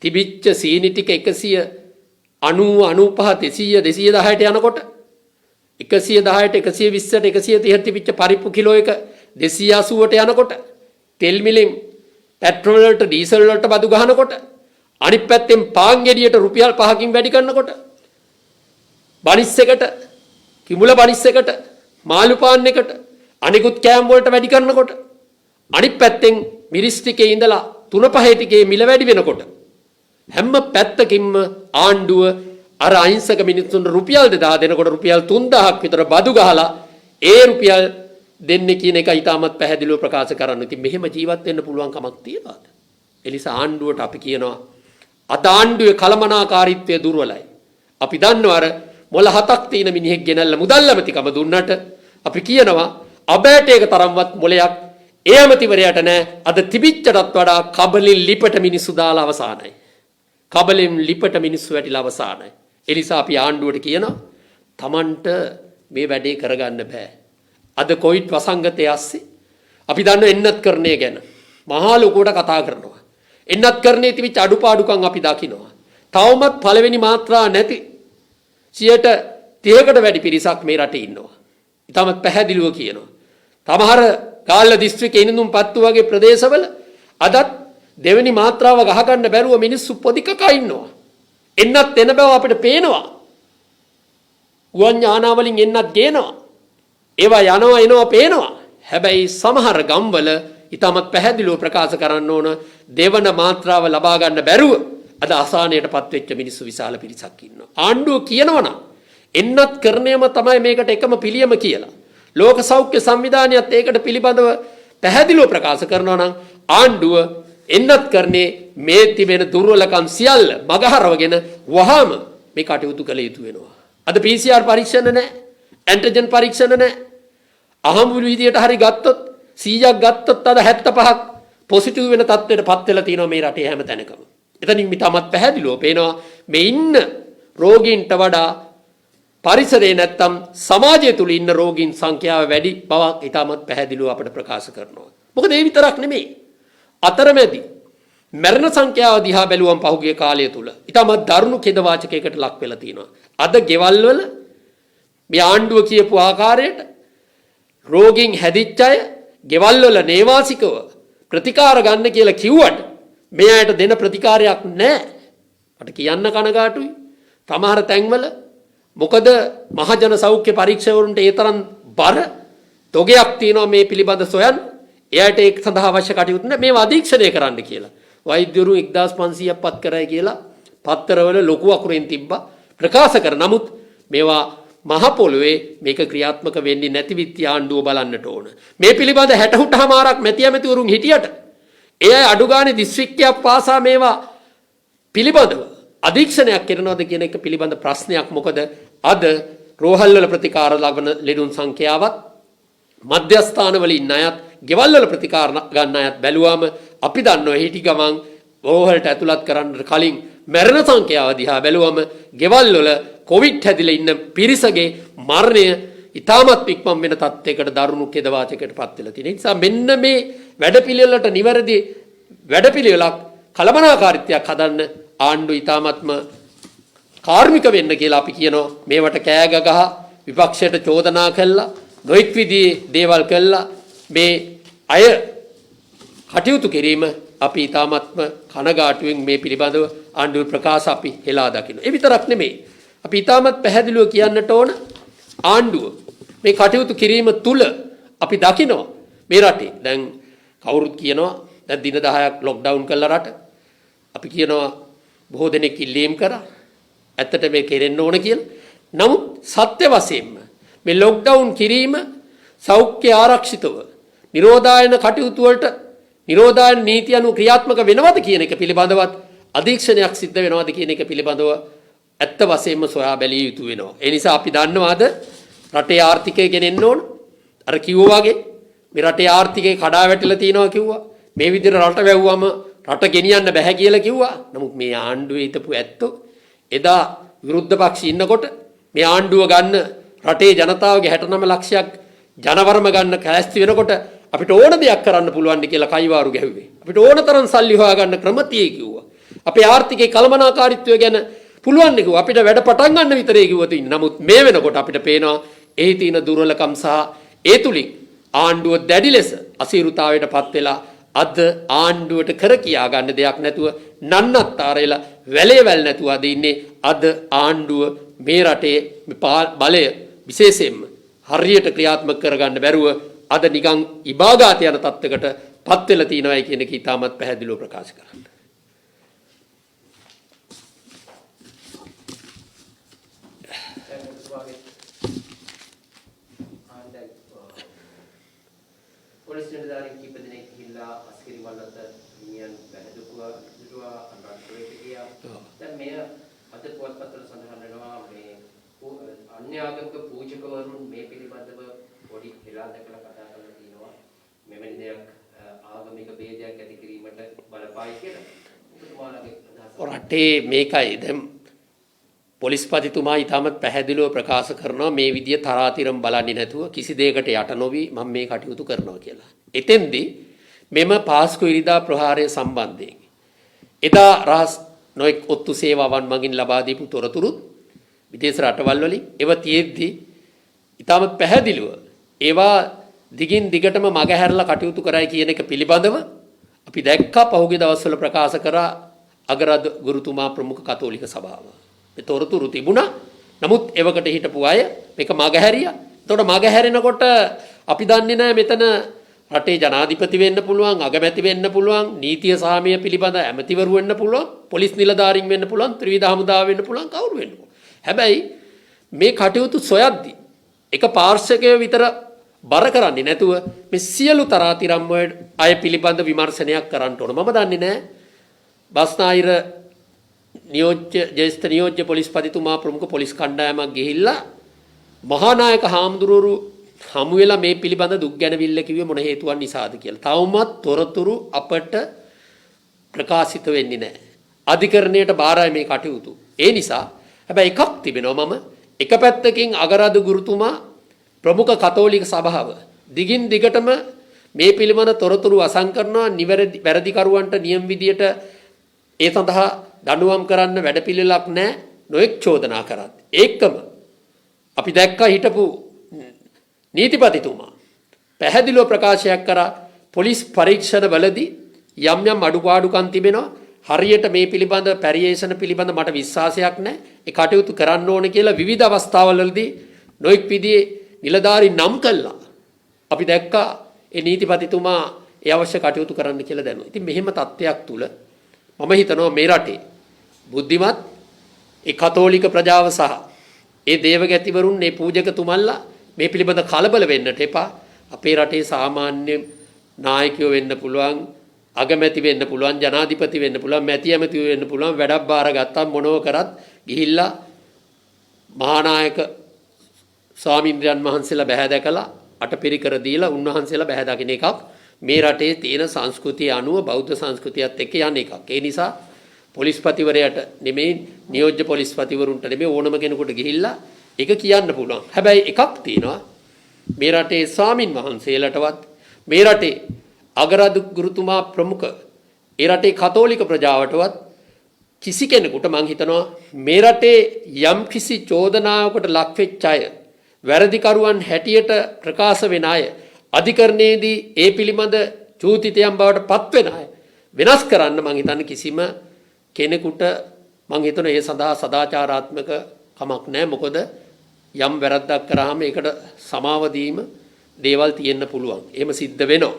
තිබිච්ච සීනි ටික 190 95 200 210ට යනකොට 110ට 120ට 130ට තිබිච්ච පරිප්පු කිලෝ එක 280ට යනකොට තෙල් මිලෙන් පෙට්‍රෝල් වලට ඩීසල් වලට බදු ගහනකොට අනිත් පැත්තෙන් පාන් ගෙඩියට රුපියල් 5කින් වැඩි කරනකොට බනිස් එකට කිඹුල බනිස් එකට මාළු පාන් එකට අනිකුත් කෑම් වලට වැඩි කරනකොට අනිත් පැත්තෙන් මිරිස් ටිකේ ඉඳලා 3-5 ටිකේ මිල වැඩි වෙනකොට හැම පැත්තකින්ම ආණ්ඩුව අර අහිංසක මිනිස්සුන්ට රුපියල් 2000 දෙනකොට රුපියල් 3000ක් විතර බදු ගහලා ඒ රුපියල් දෙන්නේ කියන එක ඊටමත් පැහැදිලිව ප්‍රකාශ කරන්න. ඉතින් මෙහෙම ජීවත් වෙන්න පුළුවන් කමක් තියනවාද? ඒ නිසා ආණ්ඩුවට අපි කියනවා අද ආණ්ඩුවේ කලමනාකාරීත්වය දුර්වලයි. අපි දන්නවා අර මොළ 7ක් තියෙන මිනිහෙක් ගෙනල්ලා මුදල් ඇමතිකම දුන්නට අපි කියනවා අබෑටේක තරම්වත් මොලයක් ඒ ඇමතිවරයාට නැහැ. අද තිබිච්චටත් වඩා කබලින් ලිපට මිනිස්සු දාලා අවසానයි. කබලෙන් ලිපට මිනිස්සු වැටිලා අවසానයි. ඒ නිසා අපි ආණ්ඩුවට කියනවා Tamanට මේ වැඩේ කරගන්න බෑ. අද කොවිඩ් වසංගතයේ ඇස්සේ අපි දන්න එන්නත් කරණය ගැන මහා ලොකුවට කතා කරනවා. එන්නත් කරණයේ තිබිච්ච අඩුපාඩුකම් අපි දකිනවා. තවමත් පළවෙනි මාත්‍රා නැති 30කට වැඩි පිරිසක් මේ රටේ ඉන්නවා. ඊටමත් පැහැදිලිව කියනවා. තමහර ගාල්ල දිස්ත්‍රික්කයේ ඉන්නුම් පත්තු වගේ ප්‍රදේශවල අදත් දෙවෙනි මාත්‍රාව ගහගන්න බැරුව මිනිස්සු පොදිකක ඉන්නවා. එන්නත් එන බව අපිට පේනවා. ගුවන් යානාවලින් එන්නත් ගේනවා. ඒවා යනවා එනවා පේනවා. හැබැයි සමහර ගම්වල ඊටමත් පැහැදිලිව ප්‍රකාශ කරන්න ඕන දෙවන මාත්‍රාව ලබා ගන්න බැරුව අද අසහනයටපත් වෙච්ච මිනිස්සු විශාල පිරිසක් ඉන්නවා. ආණ්ඩුව කියනවනම් එන්නත් කරණයම තමයි මේකට එකම පිළියම කියලා. ලෝක සෞඛ්‍ය සංවිධානයත් ඒකට පිළිබඳව පැහැදිලිව ප්‍රකාශ කරනවා නම් ආණ්ඩුව එන්නත් කරන්නේ මේ තිබෙන දුර්වලකම් සියල්ල මගහරවගෙන වහාම මේ කටයුතු කළ යුතු වෙනවා. අද PCR පරීක්ෂණ නැහැ. ඇන්ටිජන් පරීක්ෂණ නැහැ. අහඹු විදියට හරි ගත්තොත් 100ක් ගත්තොත් අද 75ක් පොසිටිව් වෙන තත්ත්වයටපත් වෙලා තියෙනවා මේ රටේ හැම තැනකම. එතනින් මිතමත් පැහැදිලිව පේනවා මේ ඉන්න රෝගීන්ට වඩා පරිසරයේ නැත්තම් සමාජය තුල ඉන්න රෝගීන් සංඛ්‍යාව වැඩි බවක් ඊටමත් පැහැදිලිව අපිට ප්‍රකාශ කරනවා. මොකද ඒ විතරක් නෙමෙයි. අතරමැදි මරණ සංඛ්‍යාව දිහා බැලුවම පහුගිය කාලය තුල ඊටමත් දරුණු ඛේද වාචකයකට ලක් වෙලා තියෙනවා. අද ගෙවල් වල මේ ආණ්ඩුව කියපු ආකාරයට රෝගීන් හැදිච්ච අය ගෙවල් වල නේවාසිකව ප්‍රතිකාර ගන්න කියලා කිව්වට මේ අයට දෙන ප්‍රතිකාරයක් නැහැ. මට කියන්න කනගාටුයි. සමහර තැන්වල මොකද මහජන සෞඛ්‍ය පරීක්ෂකවරුන්ට ඒ තරම් බර තොගයක් තියෙනවා මේ පිළිබඳ සොයන්. එයාට ඒක සඳහා අවශ්‍ය කටයුතු නැහැ. මේව අධීක්ෂණය කරන්න කියලා. වෛද්‍යවරු 1500ක් පත් කරයි කියලා පත්තරවල ලොකු අකුරෙන් තිබ්බා ප්‍රකාශ කර. නමුත් මේවා මහ පොළොවේ මේක ක්‍රියාත්මක වෙන්නේ නැති විත්‍ය ආණ්ඩුව බලන්නට ඕන. මේ පිළිබඳ 60ටමාරක් මැති ඇමතිවරුන් හිටියට ඒ අය අඩු ගානේ දිස්ත්‍රික්කයක් පාසා මේවා පිළිබඳව අධීක්ෂණයක් කරනවද කියන එක පිළිබඳ ප්‍රශ්නයක්. මොකද අද රෝහල් වල ප්‍රතිකාර ලබන ලෙඩුන් සංඛ්‍යාවත් මධ්‍යස්ථානවල ඉන්න අයත් ගෙවල් වල ප්‍රතිකාර ගන්න අයත් බැලුවාම අපි දන්නවා හිටි ගමන් රෝහලට ඇතුළත් කරන්න කලින් මරණ සංඛ්‍යාව දිහා බැලුවම ගෙවල් වල කොවිඩ් හැදිලා ඉන්න පිරිසගේ මරණය ඉතාමත් ඉක්මන් වෙන තත්යකට දරුණු ඛේද වාචකයකටපත් වෙලා තියෙන නිසා මෙන්න මේ වැඩපිළිවෙලට නිවැරදි වැඩපිළිවෙලක් කළමනාකාරීත්වයක් හදන්න ආණ්ඩුව ඉතාමත්ම කාර්මික වෙන්න කියලා අපි කියනවා. මේවට කෑ ගගහ විපක්ෂයට චෝදනා කළා නොඑක් විදිහේ දේවල් කළා මේ අය කටයුතු කිරීම අපි ඉතාමත්ම කනගාටුවෙන් මේ පිළිබඳව ආණ්ඩුවේ ප්‍රකාශ අපි හෙලා දකිනවා. ඒ විතරක් නෙමෙයි. අපි ඉතාමත් පැහැදිලිව කියන්නට ඕන ආණ්ඩුව මේ කටයුතු කිරීම තුල අපි දකිනවා මේ රටේ දැන් කවුරුත් කියනවා දැන් දින 10ක් ලොක්ඩවුන් කළා රට. අපි කියනවා බොහෝ දෙනෙක් ඉල්ලීම් කරා ඇත්තට මේ කෙරෙන්න ඕන කියලා. නමුත් සත්‍ය වශයෙන්ම මේ ලොක්ඩවුන් කිරීම සෞඛ්‍ය ආරක්ෂිතව නිරෝධායන කටයුතු වලට නිරෝධායන නීති අනුව ක්‍රියාත්මක වෙනවද කියන එක පිළිබඳවත් අධීක්ෂණයක් සිද්ධ වෙනවද කියන එක පිළිබඳව ඇත්ත වශයෙන්ම සොයා බැලිය යුතු වෙනවා. ඒ නිසා අපි දන්නවාද රටේ ආර්ථිකය ගෙනෙන්න ඕන. අර කිව්වා වගේ මේ රටේ ආර්ථිකය කඩා වැටිලා තියෙනවා කිව්වා. මේ විදිහට රට වැව්වම රට ගෙනියන්න බෑ කියලා කිව්වා. නමුත් මේ ආණ්ඩුවේ හිටපු ඇත්තෝ එදා විරුද්ධ පක්ෂ ඉන්නකොට මේ ආණ්ඩුව ගන්න රටේ ජනතාවගේ 69 ලක්ෂයක් ජනවරම ගන්න කැලැස්ති වෙනකොට අපිට ඕන දෙයක් කරන්න පුළුවන් කියලා කයිවාරු ගැහුවේ. අපිට ඕන තරම් සල්ලි හොයාගන්න ක්‍රම තියෙයි කිව්වා. අපේ ආර්ථිකයේ කළමනාකාරීත්වය ගැන පුළුවන් නේ කිව්වා. අපිට වැඩ පටන් ගන්න විතරේ කිව්වා තියෙන්නේ. නමුත් මේ වෙනකොට අපිට පේනවා එහි තියෙන දුර්වලකම් සහ ඒ තුලින් ආණ්ඩුව දැඩි ලෙස අසීරුතාවයටපත් වෙලා අද ආණ්ඩුවට කර කියා ගන්න දෙයක් නැතුව නන්නත්තරේලා වැලේ වැල් නැතුව අද ඉන්නේ. අද ආණ්ඩුව මේ රටේ බලය විශේෂයෙන්ම හරියට ක්‍රියාත්මක කරගන්න බැරුව අද නිකන් ඉබාගාත යන තත්ත්වයකට පත් වෙලා තියෙනවායි කියන එක ඉතාමත් පැහැදිලිව ප්‍රකාශ කරන්න. පොලිස් නිලධාරීන් කීප දෙනෙක් ගිහිල්ලා අස්කිරි වලට නියන් පැහැදුවා දුටුවා අන්තරාष्ट्रीय ගියා. දැන් මේ අද පුවත්පත්වල සඳහන් වෙනවා මේ අන්‍ය ආගමික පූජකවරුන් මේ පිළිබඳව පොඩි හෙලා දැකලා කතා කරලා තියෙනවා. මෙවැනි දෙයක් ආගමික ભેදයක් ඇති කිරීමට බලපායි කියලා. ඔබතුමාලගේ අදහස. රටේ මේකයි දැන් පොලිස්පතිතුමා ඊටමත් පැහැදිලිව ප්‍රකාශ කරනවා මේ විදිය තරාතිරම් බලන්නේ නැතුව කිසි දෙයකට යට නොවි මම මේ කටයුතු කරනවා කියලා. එතෙන්දී මෙම පාස්කු ඉරිදා ප්‍රහාරය සම්බන්ධයෙන් එදා රහස් නොඑක් ඔත්තු සේවාවන් මගින් ලබා දීපු තොරතුරු විදේශ රටවල් වලින් ඒව තියෙද්දි ඊටමත් පැහැදිලිව ඒවා දිගින් දිගටම මගහැරලා කටයුතු කරයි කියන එක පිළිබඳව අපි දැක්කා පහුගිය දවස්වල ප්‍රකාශ කරා අගරද ගුරුතුමා ප්‍රමුඛ කතෝලික සභාව. මේ තොරතුරු තිබුණා. නමුත් එවකට හිටපු අය මේක මගහැරියා. එතකොට මගහැරෙනකොට අපි දන්නේ නැහැ මෙතන රටේ ජනාධිපති වෙන්න පුළුවන්, අගමැති වෙන්න පුළුවන්, නීතිය සාමය පිළිබඳ ඇමතිවරු වෙන්න පුළුවන්, පොලිස් නිලධාරීන් වෙන්න පුළුවන්, ත්‍රිවිධ හමුදාව වෙන්න පුළුවන්, කවුරු වෙන්න පුළුවන්. හැබැයි මේ කටයුතු සොයද්දී එක පාර්ශවකය විතර බර කරන්නේ නැතුව මේ සියලු තරාතිරම් අය පිළිබඳ විමර්ශනයක් කරන්න ඕන. මම දන්නේ නැහැ බස්නාහිර නියෝජ්‍ය ජ්‍යෙෂ්ඨ නියෝජ්‍ය පොලිස්පතිතුමා ප්‍රමුඛ පොලිස් කණ්ඩායමක් ගිහිල්ලා මහානායක හාමුදුරුවෝ හමු වෙලා මේ පිළිබඳ දුක් ගැනවිල්ල කිව්වේ මොන හේතුවක් නිසාද කියලා. තවමත් තොරතුරු අපට ප්‍රකාශිත වෙන්නේ නැහැ. අධිකරණයට බාරයි මේ කටයුතු. ඒ නිසා හැබැයි එකක් තිබෙනවා මම එක පැත්තකින් අගරද ගුරුතුමා ප්‍රමුඛ කතෝලික සභාව දිගින් දිගටම මේ පිළිබඳ තොරතුරු අසං කරනවා වැරදිකරුවන්ට නියම විදියට ඒ සඳහා දඬුවම් කරන්න වැඩපිළිවෙලක් නැහැ නොඑක් චෝදනා කරත්. ඒකම අපි දැක්කා හිටපු නීතිපතිතුමා පැහැදිලිව ප්‍රකාශයක් කරා පොලිස් පරීක්ෂණ වලදී යම් යම් අඩුපාඩුකම් තිබෙනවා. හරියට මේ පිළිබඳ පරිේෂණ පිළිබඳ මට විශ්වාසයක් නැහැ. ඒ කටයුතු කරන්න ඕනේ කියලා විවිධ අවස්ථාවලදී නොඑක් විදිහේ නිලධාරී නම් කළා. අපි දැක්කා ඒ නීතිපතිතුමා ඒ අවශ්‍ය කටයුතු කරන්න කියලා දැනුවා. ඉතින් මෙහෙම තත්ත්වයක් තුල මම හිතනවා මේ රටේ බුද්ධිමත් ඒ කතෝලික ප්‍රජාව සහ ඒ දේවගැතිවරුන් මේ පූජකතුමන්ලා මේ පිළිබඳ කලබල වෙන්නට එපා. අපේ රටේ සාමාන්‍ය නායකයෝ වෙන්න පුළුවන්, අගමැති වෙන්න පුළුවන්, ජනාධිපති වෙන්න පුළුවන්, මැති ඇමති වෙන්න පුළුවන්, වැඩක් බාර ගත්තාම මොනව කරත් ගිහිල්ලා මහානායක ස්වාමීන්ද්‍රයන් වහන්සේලා බැහැ දැකලා අටපිරිකර දීලා උන්වහන්සේලා බැහැ දකින්න එකක් මේ රටේ තියෙන සංස්කෘතිය අනුව බෞද්ධ සංස්කෘතියත් එක්ක යන එකක්. ඒ නිසා පොලිස්පතිවරයාට නෙමෙයි නියෝජ්‍ය පොලිස්පතිවරුන්ට නෙමෙයි ඕනම කෙනෙකුට ගිහිල්ලා ඒක කියන්න පුළුවන්. හැබැයි එකක් තියෙනවා මේ රටේ ස්වාමින් වහන්සේලටවත් මේ රටේ අගරද ගුරුතුමා ප්‍රමුඛ ඒ රටේ කතෝලික ප්‍රජාවටවත් කිසි කෙනෙකුට මං හිතනවා මේ රටේ යම් කිසි චෝදනාවකට ලක් වෙච්ච අය වැරදිකරුවන් හැටියට ප්‍රකාශ වෙන අය අධිකරණයේදී ඒ පිළිබඳ චූතිතයන් බවට පත් වෙන අය වෙනස් කරන්න මං හිතන්නේ කිසිම කෙනෙකුට මං හිතනවා ඒ සඳහා සදාචාරාත්මක කමක් නැහැ. මොකද යම් වැරද්දක් කරාම ඒකට සමාව දීම දේවල් තියෙන්න පුළුවන්. එහෙම සිද්ධ වෙනවා.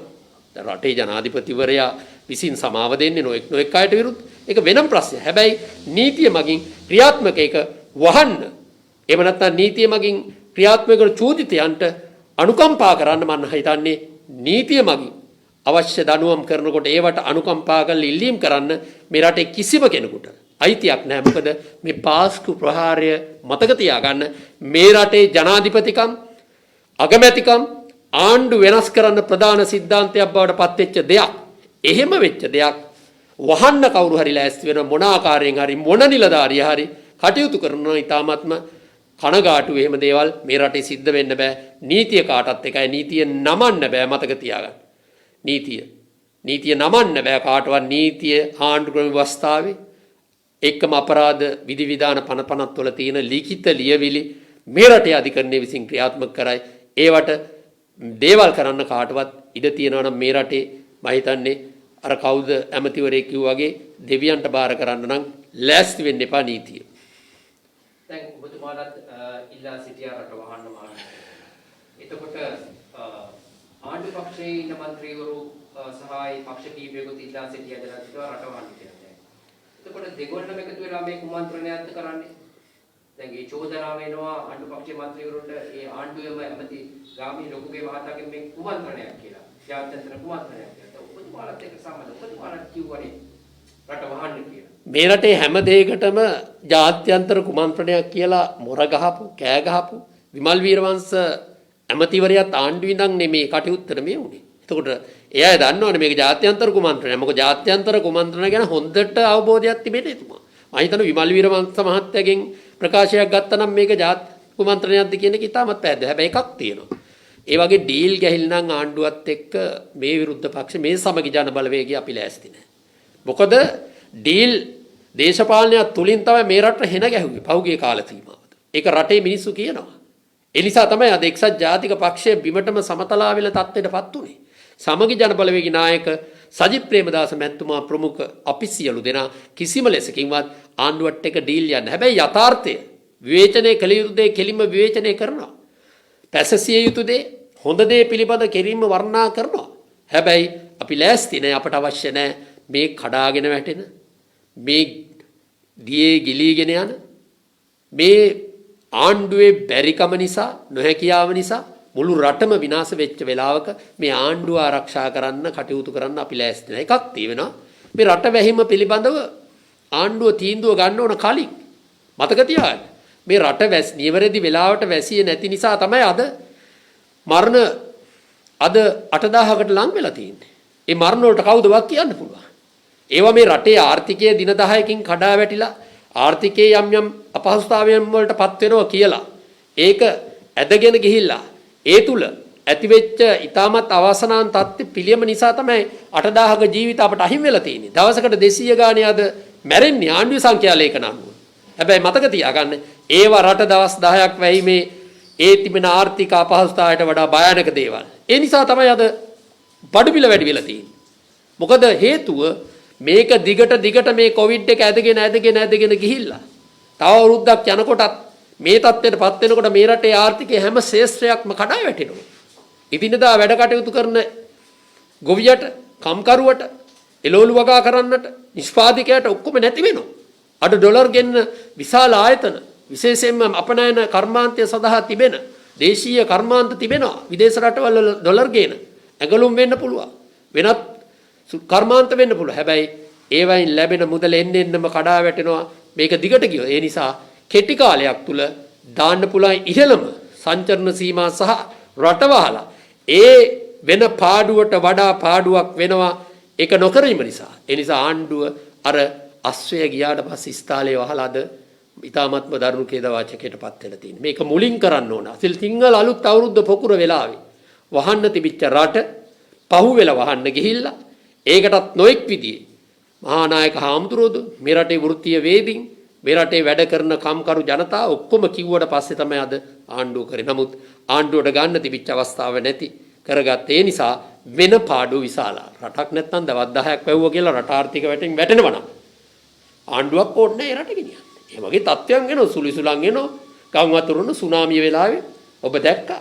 දැන් රටේ ජනාධිපතිවරයා විසින් සමාව දෙන්නේ නොඑක් අයට විරුද්ධ. ඒක වෙනම ප්‍රශ්නයක්. හැබැයි නීතිය මගින් ක්‍රියාත්මක ඒක වහන්න. එහෙම නැත්නම් නීතිය මගින් ක්‍රියාත්මක කරන චූදිතයන්ට අනුකම්පා කරන්න මම හිතන්නේ නීතිය මගින් අවශ්‍ය දනුවම් කරනකොට ඒවට අනුකම්පා කරලා ඉල්ලීම් කරන්න මේ රටේ කිසිම කෙනෙකුට අයිතියක් නැහැ. මොකද මේ පාස්කු ප්‍රහාරය මතක තියාගන්න මේ රටේ ජනාධිපතිකම් අගමැතිකම් ආණ්ඩු වෙනස් කරන්න ප්‍රධාන සිද්ධාන්තයක් බවට පත්වෙච්ච දෙයක්. එහෙම වෙච්ච දෙයක් වහන්න කවුරු හරි ලෑස්ති වෙන මොන ආකාරයෙන් හරි මොන නිලධාරිය හරි කටයුතු කරනවා ඉතාමත්ම කනගාටු. එහෙම දේවල් මේ රටේ සිද්ධ වෙන්න බෑ. නීතිය කාටත් එකයි. නීතිය නමන්න බෑ. මතක තියාගන්න. නීතිය නමන්න බෑ කාටවත්. නීතිය ආණ්ඩු ක්‍රම ව්‍යවස්ථාවේ එක්කම අපරාධ විධිවිධාන 55 වල තියෙන ලිඛිත ලියවිලි මේ රටේ අධිකරණය විසින් ක්‍රියාත්මක කරයි. ඒවට දේවල් කරන්න කාටවත් ඉඩ තියෙනවා නම් මේ රටේ මම හිතන්නේ අර කවුද ඇමතිවරයෙක් කිව්වා වගේ දෙවියන්ට බාර කරන්න නම් ලෑස්ති වෙන්න එපා නීතිය. දැන් ඔබතුමාලත් ඉල්ලා සිටියා රට වහන්න මාන. එතකොට ආණ්ඩු පක්ෂයේ ඉන්න മന്ത്രിවරු සහායි පක්ෂ කීපයකට ඉල්ලා සිටියා ජනාධිපතිතුමා රට වහන්න කියලා. එතකොට දෙගොල්ලම එකතු වෙලා මේ කුමන්ත්‍රණයක්ද කරන්නේ? දැන් මේ චෝදනාව එනවා ආණ්ඩු පක්ෂයේ മന്ത്രിවරුන්ට ඒ ආණ්ඩුවේම ඇමති ගාමිණී ලොකුගේ මහතාගෙන් මේ කුමන්ත්‍රණයක් කියලා. ජාත්‍යන්තර කුමන්ත්‍රණයක් කියලා. ඔබතුමාලත් එක්ක සම්බන්ධ. ඔබතුමාලත් කිව්වනේ රට වහන්න කියලා. මේ රටේ හැම දෙයකටම ජාත්‍යන්තර කුමන්ත්‍රණයක් කියලා මොර ගහපු කෑ ගහපු විමල් වීරවංශ ඇමතිවරයාත් ආණ්ඩුවේ ඉඳන් නෙමේ කටයුත්තර මේ උනේ. එතකොට එයා දන්නවනේ මේක ජාත්‍යන්තර කුමන්ත්‍රණයක්. මොකද ජාත්‍යන්තර කුමන්ත්‍රණ ගැන හොඳට අවබෝධයක් තිබෙන්නේ එතුමා. මම හිතනවා විමල් වීරවංශ මහත්තයාගෙන් ප්‍රකාශයක් ගත්තා නම් මේක කුමන්ත්‍රණයක්ද කියන එක ඉතාමත් පැහැදිලි. හැබැයි එකක් තියෙනවා. ඒ වගේ ඩීල් ගැහිල් නම් ආණ්ඩුවත් එක්ක මේ විරුද්ධ පක්ෂ මේ සමගි ජන බලවේගය අපි ලෑස්ති නැහැ. මොකද ඩීල් දේශපාලනයක් තුලින් තමයි මේ රටට හෙන ගැහුවේ පහුගිය කාල සීමාවද. ඒක රටේ මිනිස්සු කියනවා. ඒ නිසා තමයි අද එක්සත් ජාතික පක්ෂය බිමටම සමතලා වෙල තත්ත්වයටපත් උනේ. සමගි ජන බලවේගී නායක සජිත් ප්‍රේමදාස මැතිතුමා ප්‍රමුඛ අපි සියලු දෙනා කිසිම ලෙසකින්වත් ආණ්ඩුවට එක ඩීල් යන්නේ. හැබැයි යථාර්ථය විවේචනය කළ යුතු දේ කෙලින්ම විවේචනය කරනවා. පැසසිය යුතු දේ හොඳ දේ පිළිබඳ කෙලින්ම වර්ණනා කරනවා. හැබැයි අපි ලෑස්ති නැහැ, අපට අවශ්‍ය නැහැ මේ කඩාගෙන වැටෙන, මේ දියේ ගිලීගෙන යන, මේ ආණ්ඩුවේ බැරිකම නිසා, නොහැකියාව නිසා මුළු රටම විනාශ වෙච්ච වෙලාවක මේ ආණ්ඩුව ආරක්ෂා කරන්න කටයුතු කරන්න අපි ලෑස්ති නැහැ. එකක් තියෙනවා මේ රට වැහිම පිළිබඳව ආණ්ඩුව තීන්දුව ගන්න ඕන කලින් මතක තියාගන්න. මේ රට නිවැරදි වෙලාවට වැසියේ නැති නිසා තමයි අද මරණ 8000කට ලං වෙලා තියෙන්නේ. ඒ මරණ වලට කවුද වක් කියන්න පුළුවන්? ඒවා මේ රටේ ආර්ථිකය දින 10කින් කඩා වැටිලා ආර්ථිකයේ යම් අපහසුතාවයන් වලටපත් වෙනවා කියලා ඒක ඇදගෙන ගිහිල්ලා ඒ තුල ඇතිවෙච්ච ඊටමත් අවසනාන් තත්ත්ව පිළියම නිසා තමයි 8000ක ජීවිත අපට අහිමි වෙලා තියෙන්නේ. දවසකට 200 ගානේ අද මැරෙන්නේ ආණ්ඩුවේ සංඛ්‍යා ලේඛන අනුව. හැබැයි මතක තියාගන්න ඒවා රට දවස් 10ක් වැයීමේ ඒ තිබෙන ආර්ථික අපහසුතාවයට වඩා භයානක දේවල්. ඒ නිසා තමයි අද බඩු මිල වැඩි වෙලා තියෙන්නේ. මොකද හේතුව මේක දිගට මේ කොවිඩ් එක ඇදගෙන ගිහිල්ලා තව අවුරුද්දක් යනකොටත් මේ තත්ත්වයටපත් වෙනකොට මේ රටේ ආර්ථිකයේ හැම ශේෂ්ත්‍රයක්ම කඩා වැටෙනවා. ඉදිනදා වැඩ කටයුතු කරන ගොවියට, කම්කරුවට, එළවලු වගා කරන්නට, නිෂ්පාදකයාට ඔක්කොම නැති වෙනවා. අද ඩොලර් ගෙන්න විශාල ආයතන විශේෂයෙන්ම අපනයන කර්මාන්තය සඳහා තිබෙන දේශීය කර්මාන්ත තිබෙනවා. විදේශ රටවල ඩොලර් ගේන ඇඟලුම් වෙන්න පුළුවන්. වෙනත් කර්මාන්ත වෙන්න පුළුවන්. හැබැයි ඒවයින් ලැබෙන මුදල එන්නෙන්නම කඩා වැටෙනවා. මේක දිගට ගියොත් ඒ නිසා කෙටි කාලයක් තුල දාන්න පුළුවන් ඉහළම සංචරණ සීමා සහ රටවහලා ඒ වෙන පාඩුවට වඩා පාඩුවක් වෙනවා ඒක නොකිරීම නිසා. ඒ නිසා ආණ්ඩුව අර අස්වැය ගියාට පස්සේ ස්ථාලේ වහලාද ඊ타මත්ම දරුණු කේද වාචකයටපත් වෙලා තියෙනවා. මේක මුලින් කරන්න ඕන. අසිල් සිංහල අලුත් අවුරුද්ද පොකුර වෙලාවේ වහන්න තිබිච්ච රට පහු වෙලා වහන්න ගිහිල්ලා ඒකටත් නොඑක් විදිහේ මහා නායක හාමුදුරුවෝ මේ රටේ වෘත්තීය වේදින් මේ රටේ වැඩ කරන කම්කරු ජනතාව ඔක්කොම කිව්වට පස්සේ තමයි අද ආණ්ඩුව කරේ. නමුත් ආණ්ඩුවට ගන්න තිබිච්ච අවස්ථාව නැති කරගත්ත ඒ නිසා වෙන පාඩුව විශාලා. රටක් නැත්තම් දවස් 10ක් වැවුවා කියලා රට ආර්ථික වැටෙනවා නම් ආණ්ඩුවක් ඕනේ ඒ රට ගෙනියන්න. ඒ වගේ තත්ත්වයන් එනවා, සුලිසුලන් එනවා. ගම් වතුරුන සුනාමිය වෙලාවේ ඔබ දැක්කා.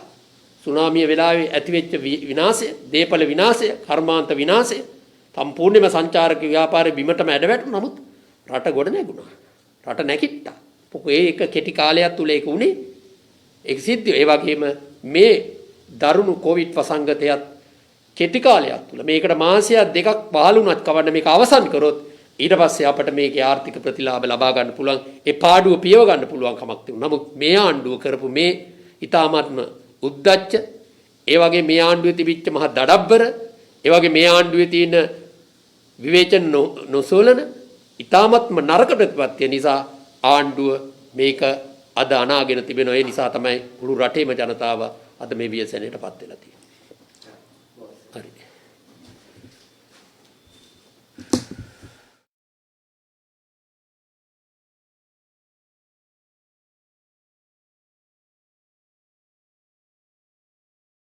සුනාමිය වෙලාවේ ඇතිවෙච්ච විනාශය, දේපල විනාශය, කර්මාන්ත විනාශය, සම්පූර්ණයෙන්ම සංචාරක ව්‍යාපාරේ බිමටම ඇද වැටුණා. නමුත් රට ගොඩ නැගුණා. රට නැකිට්ටා. මොකද ඒක කෙටි කාලයක් තුල ඒක උනේ. ඒක සිද්ධ. ඒ වගේම මේ දරුණු කොවිඩ් වසංගතයත් කෙටි කාලයක් තුල මේකට මාසයක් දෙකක් පහළුණත් කවන්න මේක අවසන් කරොත් ඊට පස්සේ අපිට මේකේ ආර්ථික ප්‍රතිලාභ ලබා ගන්න පුළුවන්. ඒ පාඩුව පියව ගන්න පුළුවන් කමක් තිබුණා. නමුත් මේ ආණ්ඩුව කරපු මේ ඊ타මාත්ම උද්දච්ච, ඒ වගේ මේ ආණ්ඩුවේ තිබිච්ච මහ දඩබ්බර, ඒ වගේ මේ ආණ්ඩුවේ තියෙන විවේචන නොසොලන ඊ타මත්ම නරක ප්‍රතිපත්තිය නිසා ආණ්ඩුව මේක අද අනාගෙන තිබෙනවා. ඒ නිසා තමයි මුළු රටේම ජනතාව අද මේ ව්‍යසනයටපත් වෙලා තියෙන්නේ.